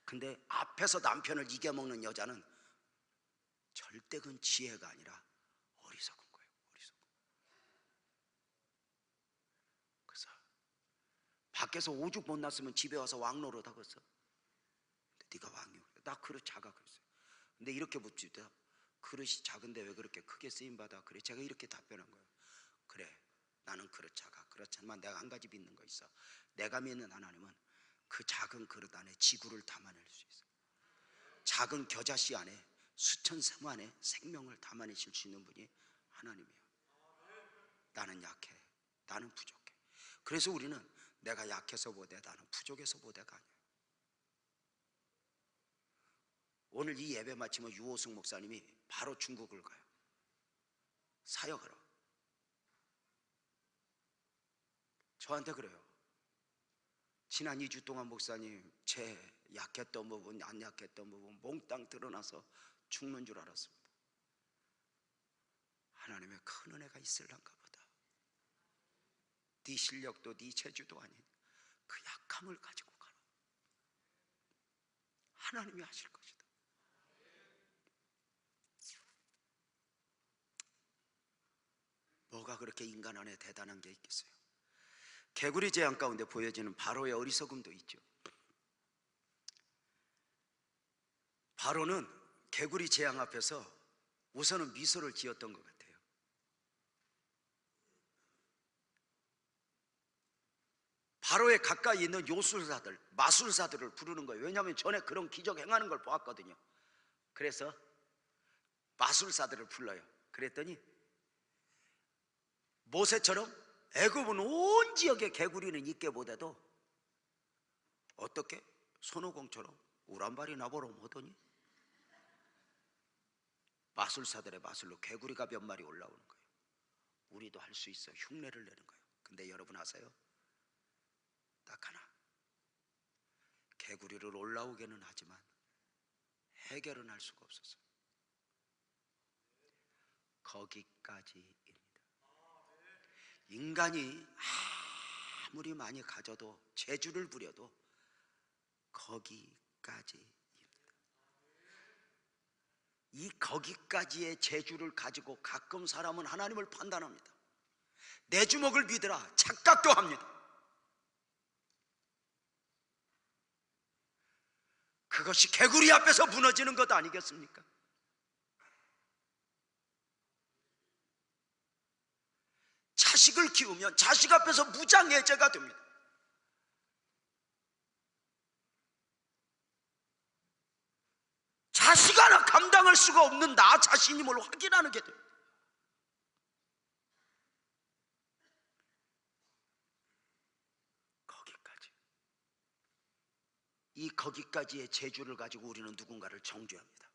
근데 앞에서 남편을 이겨먹는 여자는 절대 그건 지혜가 아니라 어리석은 거예요. 어리석은. 그래서 밖에서 오죽 못 났으면 집에 와서 왕노릇 하겠어. 근데 네가 왕이야. 나 그릇 작아 그랬어요. 근데 이렇게 묻지도 그릇이 작은데 왜 그렇게 크게 쓰임받아? 그래 제가 이렇게 답변한 거예요. 그래 나는 그릇 작아. 그렇지만 내가 한 가지 믿는 거 있어. 내가 믿는 하나님은 그 작은 그릇 안에 지구를 담아낼 수 있어. 작은 겨자씨 안에 수천 생 안에 생명을 담아내실 수 있는 분이 하나님이에요. 나는 약해. 나는 부족해. 그래서 우리는 내가 약해서 보되 나는 부족해서 보되가 아니에요. 오늘 이 예배 마치면 유호승 목사님이 바로 중국을 가요. 사역하러. 저한테 그래요. 지난 2주 동안 목사님 제 약했던 부분 안 약했던 부분 몽땅 드러나서 죽는 줄 알았습니다. 하나님의 큰 은혜가 있을란가 보다. 네 실력도 네 재주도 아닌 그 약함을 가지고 가라. 하나님이 하실 것이다. 뭐가 그렇게 인간 안에 대단한 게 있겠어요? 개구리 재앙 가운데 보여지는 바로의 어리석음도 있죠. 바로는 개구리 재앙 앞에서 우선은 미소를 지었던 것 같아요. 바로의 가까이 있는 요술사들, 마술사들을 부르는 거예요. 왜냐하면 전에 그런 기적 행하는 걸 보았거든요. 그래서 마술사들을 불러요. 그랬더니 모세처럼 애굽은 온 지역에 개구리는 있게 보다도 어떻게 손오공처럼 우란발이 나보러 오더니 마술사들의 마술로 개구리가 몇 마리 올라오는 거예요. 우리도 할 수 있어. 흉내를 내는 거예요. 근데 여러분 아세요? 딱 하나. 개구리를 올라오게는 하지만 해결은 할 수가 없었어요. 거기까지입니다. 인간이 아무리 많이 가져도 재주를 부려도 거기까지입니다. 이 거기까지의 재주를 가지고 가끔 사람은 하나님을 판단합니다. 내 주먹을 믿으라 착각도 합니다. 그것이 개구리 앞에서 무너지는 것 아니겠습니까? 자식을 키우면 자식 앞에서 무장해제가 됩니다. 자식 하나 감당할 수가 없는 나 자신임을 확인하는 게 됩니다. 거기까지. 이 거기까지의 재주를 가지고 우리는 누군가를 정죄합니다.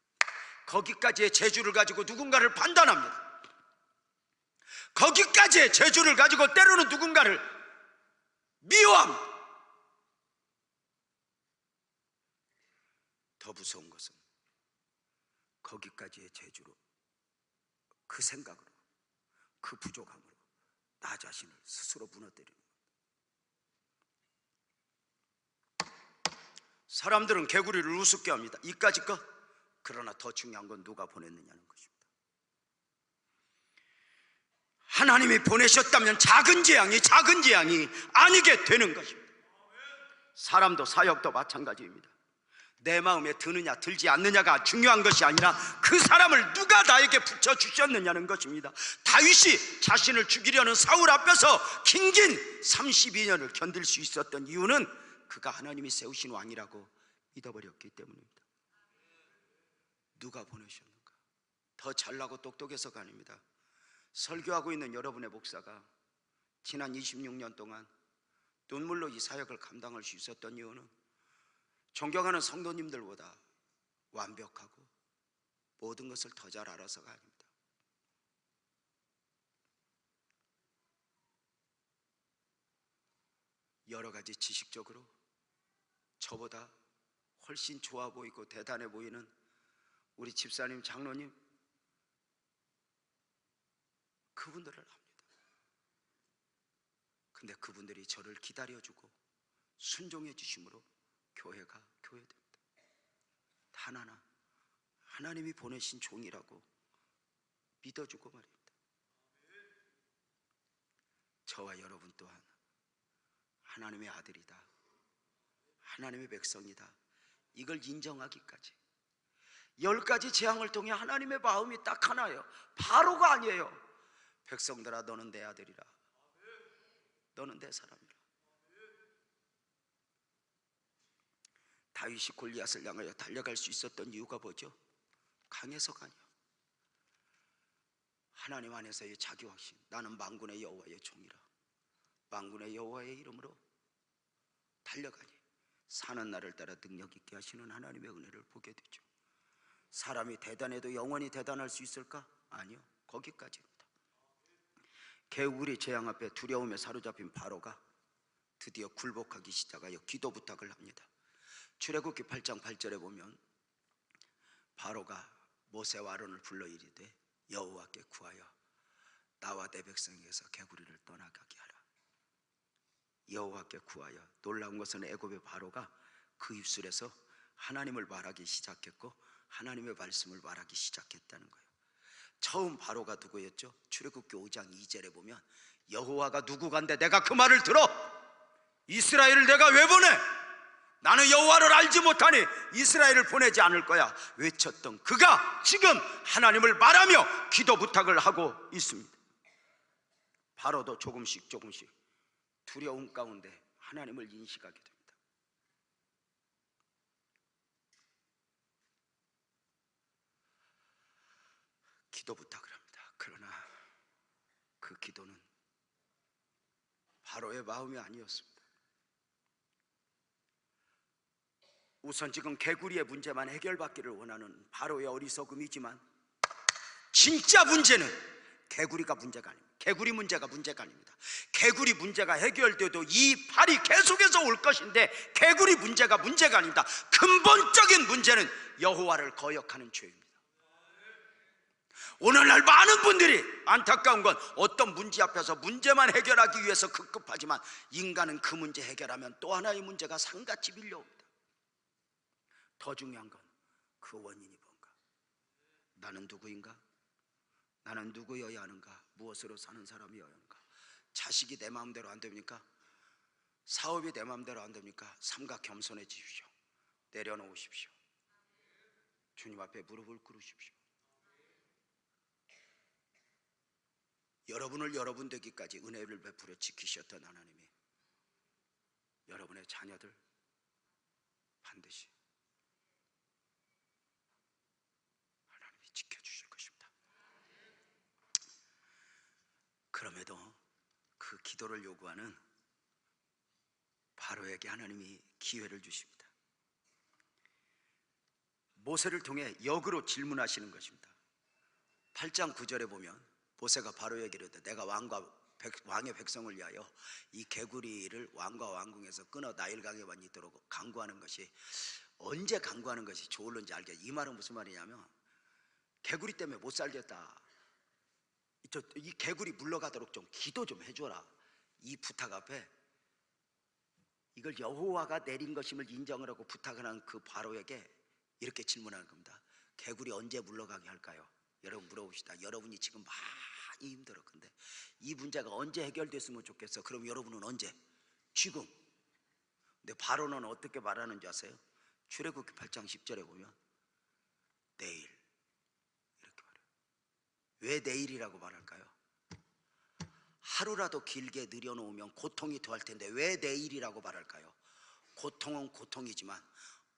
거기까지의 재주를 가지고 누군가를 판단합니다. 거기까지의 재주를 가지고 때로는 누군가를 미워합니다. 더 무서운 것은 거기까지의 재주로, 그 생각으로, 그 부족함으로 나 자신을 스스로 무너뜨리는 것. 사람들은 개구리를 우습게 합니다. 이까짓 것. 그러나 더 중요한 건 누가 보냈느냐는 것입니다. 하나님이 보내셨다면 작은 재앙이 아니게 되는 것입니다. 사람도, 사역도 마찬가지입니다. 내 마음에 드느냐 들지 않느냐가 중요한 것이 아니라 그 사람을 누가 나에게 붙여주셨느냐는 것입니다. 다윗이 자신을 죽이려는 사울 앞에서 긴긴 32년을 견딜 수 있었던 이유는 그가 하나님이 세우신 왕이라고 믿어버렸기 때문입니다. 누가 보내셨는가? 더 잘나고 똑똑해서가 아닙니다. 설교하고 있는 여러분의 목사가 지난 26년 동안 눈물로 이 사역을 감당할 수 있었던 이유는 존경하는 성도님들보다 완벽하고 모든 것을 더 잘 알아서가 아닙니다. 여러 가지 지식적으로 저보다 훨씬 좋아 보이고 대단해 보이는 우리 집사님, 장로님, 그분들을 압니다. 근데 그분들이 저를 기다려주고 순종해 주심으로 교회가 교회됩니다. 단 하나, 하나님이 보내신 종이라고 믿어주고 말입니다. 저와 여러분 또한 하나님의 아들이다, 하나님의 백성이다, 이걸 인정하기까지 10가지 재앙을 통해 하나님의 마음이 딱 하나예요. 바로가 아니에요. 백성들아, 너는 내 아들이라, 너는 내 사람이라. 다윗이 골리앗을 향하여 달려갈 수 있었던 이유가 뭐죠? 강해서가 아니야. 하나님 안에서의 자기 확신. 나는 만군의 여호와의 종이라, 만군의 여호와의 이름으로 달려가니 사는 날을 따라 능력 있게 하시는 하나님의 은혜를 보게 되죠. 사람이 대단해도 영원히 대단할 수 있을까? 아니요. 거기까지입니다. 개구리 재앙 앞에 두려움에 사로잡힌 바로가 드디어 굴복하기 시작하여 기도 부탁을 합니다. 출애굽기 8장 8절에 보면 바로가 모세와 아론을 불러 이르되 여호와께 구하여 나와 내 백성에게서 개구리를 떠나가게 하라. 여호와께 구하여. 놀라운 것은 애굽의 바로가 그 입술에서 하나님을 말하기 시작했고 하나님의 말씀을 말하기 시작했다는 거예요. 처음 바로가 누구였죠? 출애굽기 5장 2절에 보면 여호와가 누구간데 내가 그 말을 들어? 이스라엘을 내가 왜 보내? 나는 여호와를 알지 못하니 이스라엘을 보내지 않을 거야 외쳤던 그가 지금 하나님을 말하며 기도 부탁을 하고 있습니다. 바로도 조금씩 두려움 가운데 하나님을 인식하게 됩니다. 기도 부탁을 합니다. 그러나 그 기도는 바로의 마음이 아니었습니다. 우선 지금 개구리의 문제만 해결받기를 원하는 바로의 어리석음이지만 진짜 문제는 개구리가 문제가 아닙니다. 개구리 문제가 문제가 아닙니다. 개구리 문제가 해결돼도 이 팔이 계속해서 올 것인데 개구리 문제가 문제가 아닙니다. 근본적인 문제는 여호와를 거역하는 죄입니다. 오늘날 많은 분들이 안타까운 건 어떤 문제 앞에서 문제만 해결하기 위해서 급급하지만 인간은 그 문제 해결하면 또 하나의 문제가 상같이 밀려옵니다. 더 중요한 건 그 원인이 뭔가? 나는 누구인가? 나는 누구여야 하는가? 무엇으로 사는 사람이어야 하는가? 자식이 내 마음대로 안 됩니까? 사업이 내 마음대로 안 됩니까? 삼가 겸손해지십시오. 내려놓으십시오. 주님 앞에 무릎을 꿇으십시오. 여러분을 여러분 되기까지 은혜를 베풀어 지키셨던 하나님이 여러분의 자녀들 반드시 하나님이 지켜주실 것입니다. 그럼에도 그 기도를 요구하는 바로에게 하나님이 기회를 주십니다. 모세를 통해 역으로 질문하시는 것입니다. 8장 9절에 보면 모세가 바로에게 이르되 내가 왕의 백성을 위하여 이 개구리를 왕과 왕궁에서 끊어 나일강에만 있도록 강구하는 것이, 언제 강구하는 것이 좋을는지 알겠. 이 말은 무슨 말이냐면 개구리 때문에 못 살겠다, 이 개구리 물러가도록 좀 기도 좀 해줘라, 이 부탁 앞에 이걸 여호와가 내린 것임을 인정을 하고 부탁을 한 그 바로에게 이렇게 질문하는 겁니다. 개구리 언제 물러가게 할까요? 여러분 물어봅시다. 여러분이 지금 많이 힘들어. 근데 이 문제가 언제 해결됐으면 좋겠어? 그럼 여러분은 언제? 지금. 근데 바로는 어떻게 말하는지 아세요? 출애굽기 8장 10절에 보면 내일 이렇게 말해요. 왜 내일이라고 말할까요? 하루라도 길게 늘여놓으면 고통이 더할 텐데 왜 내일이라고 말할까요? 고통은 고통이지만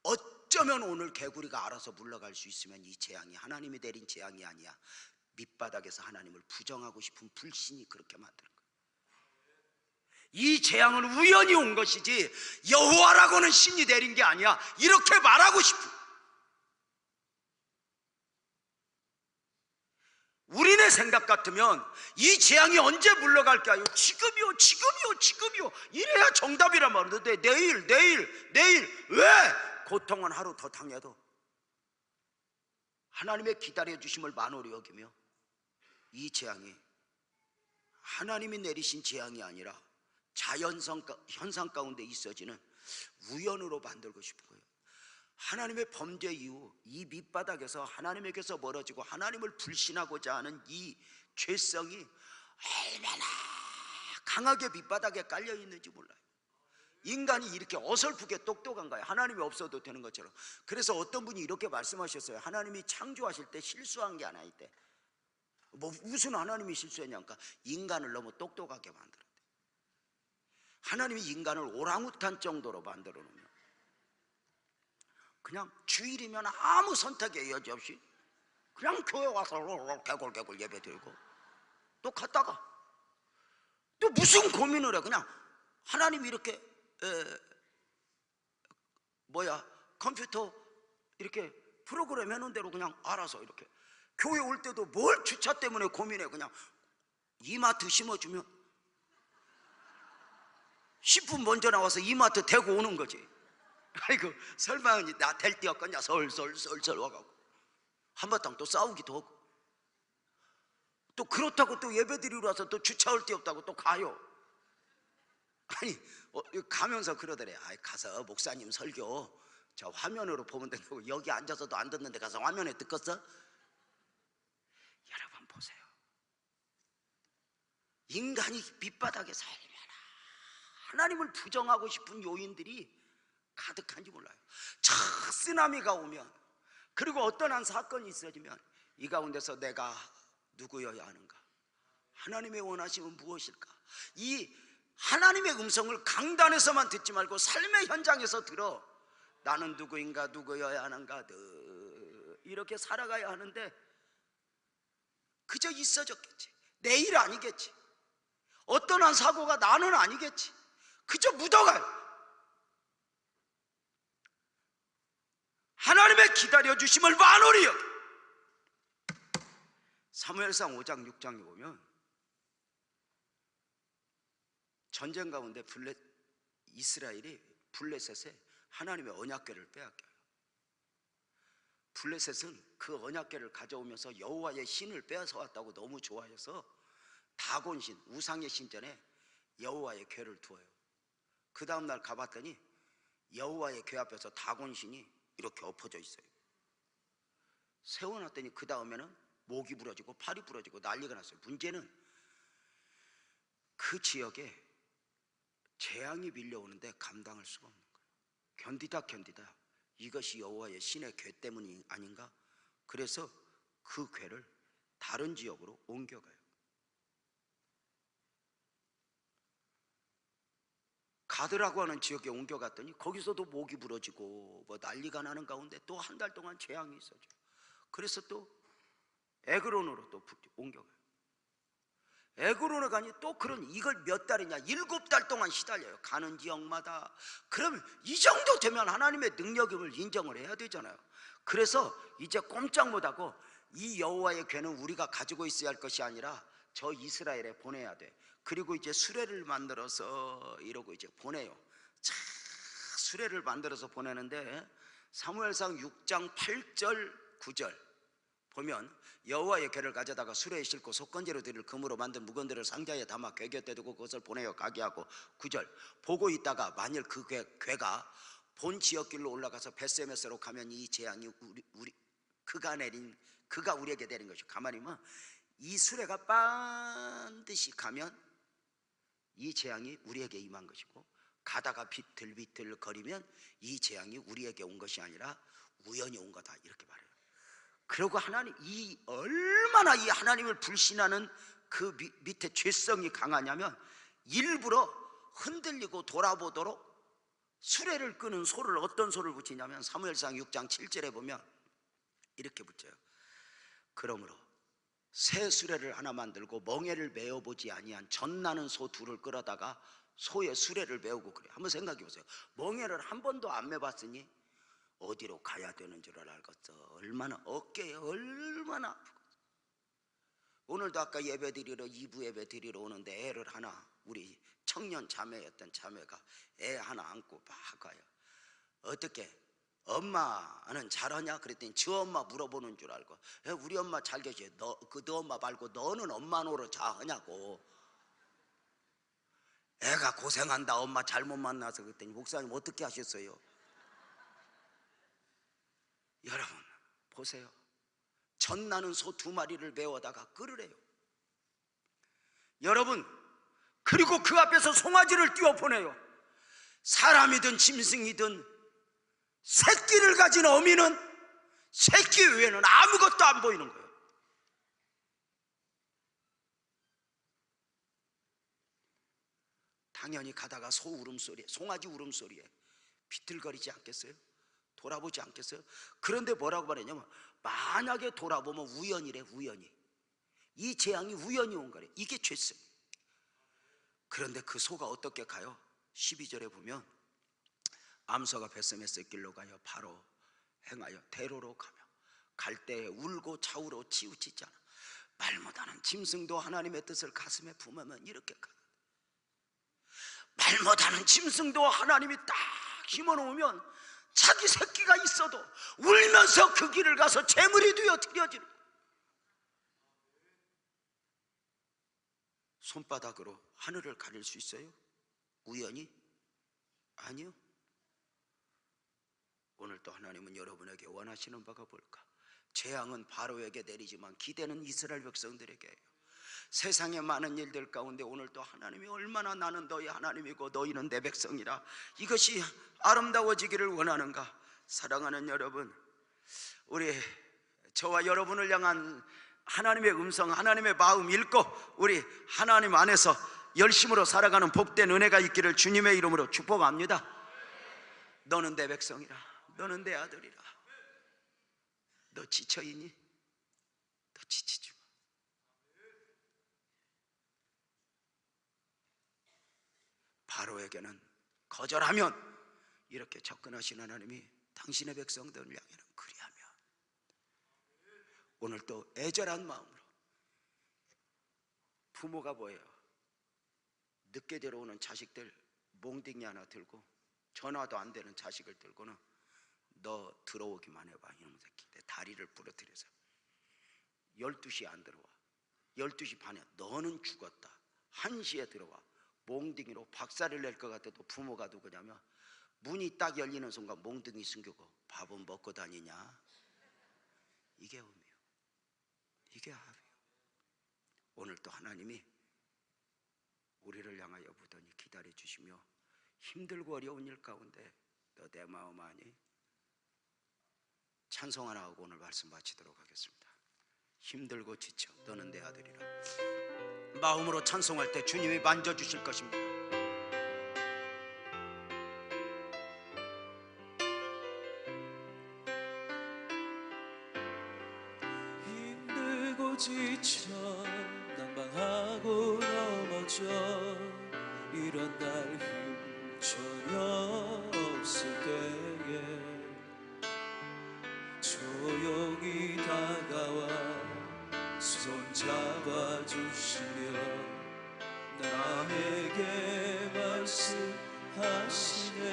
어쩌면 오늘 개구리가 알아서 물러갈 수 있으면 이 재앙이 하나님이 내린 재앙이 아니야, 밑바닥에서 하나님을 부정하고 싶은 불신이 그렇게 만드는 거예요. 이 재앙은 우연히 온 것이지 여호와라고는 신이 내린 게 아니야, 이렇게 말하고 싶은. 우리네 생각 같으면 이 재앙이 언제 물러갈까요? 지금이요, 지금이요, 지금이요, 이래야 정답이란 말인데 내일, 내일, 내일. 왜? 고통은 하루 더 당해도 하나님의 기다려주심을 만홀히 여기며 이 재앙이 하나님이 내리신 재앙이 아니라 현상 가운데 있어지는 우연으로 만들고 싶은 거예요. 하나님의 범죄 이후 이 밑바닥에서 하나님에게서 멀어지고 하나님을 불신하고자 하는 이 죄성이 얼마나 강하게 밑바닥에 깔려 있는지 몰라요. 인간이 이렇게 어설프게 똑똑한가요? 하나님이 없어도 되는 것처럼. 그래서 어떤 분이 이렇게 말씀하셨어요. 하나님이 창조하실 때 실수한 게 하나 있대. 무슨 하나님이 실수했냐니까 인간을 너무 똑똑하게 만들었대. 하나님이 인간을 오랑우탄 정도로 만들어 놓으면 그냥 주일이면 아무 선택의 여지 없이 그냥 교회 와서 개골개골 예배 드리고 또 갔다가 또 무슨 고민을 해. 그냥 하나님이 이렇게 컴퓨터 이렇게 프로그램 해놓은 대로 그냥 알아서 이렇게 교회 올 때도 뭘 주차 때문에 고민해. 그냥 이마트 심어주면 10분 먼저 나와서 이마트 대고 오는 거지. 아이고 설마 나 될 띠였겠냐. 설설 와가고 한바탕 또 싸우기도 하고 또 그렇다고 또 예배드리러 와서 또 주차할 데 없다고 또 가요. 아니 가면서 그러더래. 가서 목사님 설교 저 화면으로 보면 되고 여기 앉아서도 안 듣는데 가서 화면에 듣겠어? 여러분 보세요. 인간이 밑바닥에서 얼마나 하나님을 부정하고 싶은 요인들이 가득한지 몰라요. 저 쓰나미가 오면, 그리고 어떤 한 사건이 있어지면 이 가운데서 내가 누구여야 하는가, 하나님의 원하심은 무엇일까, 이 하나님의 음성을 강단에서만 듣지 말고 삶의 현장에서 들어. 나는 누구인가, 누구여야 하는가, 이렇게 살아가야 하는데 그저 있어졌겠지. 내일 아니겠지. 어떤 한 사고가 나는 아니겠지. 그저 묻어가요. 하나님의 기다려주심을 만홀히 여겨. 사무엘상 5장 6장에 보면 전쟁 가운데 이스라엘이 블레셋에 하나님의 언약궤를 빼앗겨요. 블레셋은 그 언약궤를 가져오면서 여호와의 신을 빼앗아 왔다고 너무 좋아해서 다곤신, 우상의 신전에 여호와의 궤를 두어요. 그 다음날 가봤더니 여호와의 궤 앞에서 다곤신이 이렇게 엎어져 있어요. 세워놨더니 그 다음에는 목이 부러지고 팔이 부러지고 난리가 났어요. 문제는 그 지역에 재앙이 밀려오는데 감당할 수가 없는 거예요. 견디다 이것이 여호와의 신의 궤 때문이 아닌가? 그래서 그 궤를 다른 지역으로 옮겨가요. 가드라고 하는 지역에 옮겨갔더니 거기서도 목이 부러지고 뭐 난리가 나는 가운데 또 한 달 동안 재앙이 있어져요. 그래서 또 에그론으로 또 옮겨가요. 에그론에 가니 또 그런, 이걸 몇 달이냐, 7달 동안 시달려요. 가는 지역마다. 그러면 이 정도 되면 하나님의 능력임을 인정을 해야 되잖아요. 그래서 이제 꼼짝 못하고 이 여호와의 궤는 우리가 가지고 있어야 할 것이 아니라 저 이스라엘에 보내야 돼. 그리고 이제 수레를 만들어서 이러고 이제 보내요. 자, 수레를 만들어서 보내는데 사무엘상 6장 8절 9절 보면 여호와의 궤를 가져다가 수레에 싣고 속건제로 드릴 금으로 만든 무건들을 상자에 담아 궤 곁에 두고 그것을 보내어 가게 하고 9절 보고 있다가 만일 그 궤가 본 지역길로 올라가서 벳세메스로 가면 이 재앙이 그가 우리에게 내린 것이고, 가만히 보면 이 수레가 반드시 가면 이 재앙이 우리에게 임한 것이고, 가다가 비틀비틀 거리면 이 재앙이 우리에게 온 것이 아니라 우연히 온 거다, 이렇게 말해요. 그리고 하나님, 얼마나 이 하나님을 불신하는 그 밑에 죄성이 강하냐면 일부러 흔들리고 돌아보도록 수레를 끄는 소를, 어떤 소를 붙이냐면 사무엘상 6장 7절에 보면 이렇게 붙여요. 그러므로 새 수레를 하나 만들고 멍에를 메어보지 아니한 젖나는 소 둘을 끌어다가 소의 수레를 메우고 그래요. 한번 생각해 보세요. 멍에를 한 번도 안 메봤으니 어디로 가야 되는 줄 알겠어. 얼마나 어깨에 얼마나 아프고. 오늘도 아까 예배 드리러 2부 예배 드리러 오는데 애를 하나, 우리 청년 자매였던 자매가 애 하나 안고 막 가요. 어떻게 엄마는 잘하냐 그랬더니 저 엄마 물어보는 줄 알고, 우리 엄마 잘 계셔. 너 엄마 말고 너는 엄마 노릇 잘하냐고. 애가 고생한다 엄마 잘못 만나서. 그랬더니 목사님 어떻게 하셨어요? 여러분 보세요. 젖나는 소 2마리를 메워다가 끌으래요. 여러분, 그리고 그 앞에서 송아지를 띄워 보내요. 사람이든 짐승이든 새끼를 가진 어미는 새끼 외에는 아무것도 안 보이는 거예요. 당연히 가다가 소 울음소리에, 송아지 울음소리에 비틀거리지 않겠어요? 돌아보지 않겠어요? 그런데 뭐라고 말했냐면 만약에 돌아보면 우연이래. 우연히, 이 재앙이 우연히 온 거래. 이게 죄성. 그런데 그 소가 어떻게 가요? 12절에 보면 암소가 벳세메스 길로 가요. 바로 행하여 대로로 가며 갈 때에 울고 좌우로 치우치지 않아. 말 못하는 짐승도 하나님의 뜻을 가슴에 품으면 이렇게 가. 말 못하는 짐승도 하나님이 딱 힘어놓으면 자기 새끼가 있어도 울면서 그 길을 가서 제물이 되어 드려지는. 손바닥으로 하늘을 가릴 수 있어요? 우연히? 아니요. 오늘 또 하나님은 여러분에게 원하시는 바가 뭘까? 재앙은 바로에게 내리지만 기대는 이스라엘 백성들에게예요. 세상의 많은 일들 가운데 오늘 또 하나님이 얼마나 나는 너희 하나님이고 너희는 내 백성이라 이것이 아름다워지기를 원하는가? 사랑하는 여러분, 우리 저와 여러분을 향한 하나님의 음성, 하나님의 마음 읽고 우리 하나님 안에서 열심으로 살아가는 복된 은혜가 있기를 주님의 이름으로 축복합니다. 너는 내 백성이라, 너는 내 아들이라. 너 지쳐있니? 너 지치지 마. 바로에게는 거절하면 이렇게 접근하신 하나님이 당신의 백성들을 향해는 그리하며, 오늘 또 애절한 마음으로 부모가 뭐예요? 늦게 들어오는 자식들 몽둥이 하나 들고 전화도 안 되는 자식을 들고는 너 들어오기만 해봐 이놈 새끼. 내 다리를 부러뜨려서 12시에 안 들어와. 12시 반에 너는 죽었다. 1시에 들어와. 몽둥이로 박살을 낼 것 같아도 부모가 누구냐면 문이 딱 열리는 순간 몽둥이 숨기고 밥은 먹고 다니냐. 이게 의미요. 이게 합이요. 오늘 또 하나님이 우리를 향하여 부단히 기다려 주시며 힘들고 어려운 일 가운데 너 내 마음 아니? 찬송 하나 하고 오늘 말씀 마치도록 하겠습니다. 힘들고 지쳐 너는 내 아들이라. 마음으로 찬송할 때 주님이 만져주실 것입니다. 힘들고 지쳐 낭망하고 넘어져 이런 날 힘 전혀 없을 때에 주 손잡아주시며 나에게 말씀하시네.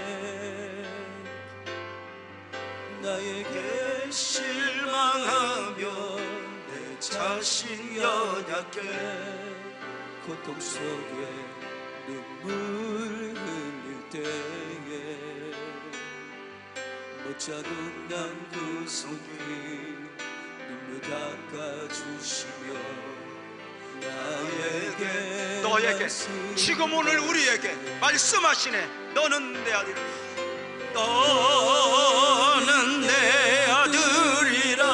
나에게 실망하며 내 자신 연약해 고통 속에 눈물 흘릴 때에 못자국 난 그 손길 눈물 닦아주시며 나에게 너에게 지금 오늘 우리에게 말씀하시네. 너는 내 아들이라. 너는 내 아들이라.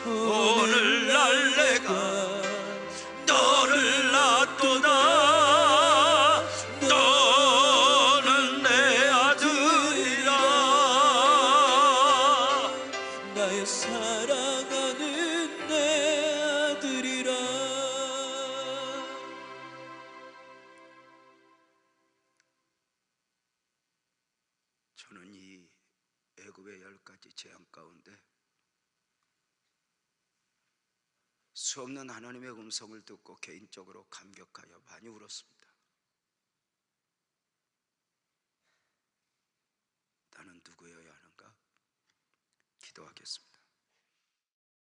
오늘날 내가 너를 낳도다. 너는 내 아들이라. 나의 사랑하는 내 아들이라. 저는 이 애굽의 10가지 재앙 가운데 수없는 하나님의 음성을 듣고 개인적으로 감격하여 많이 울었습니다. 나는 누구여야 하는가? 기도하겠습니다.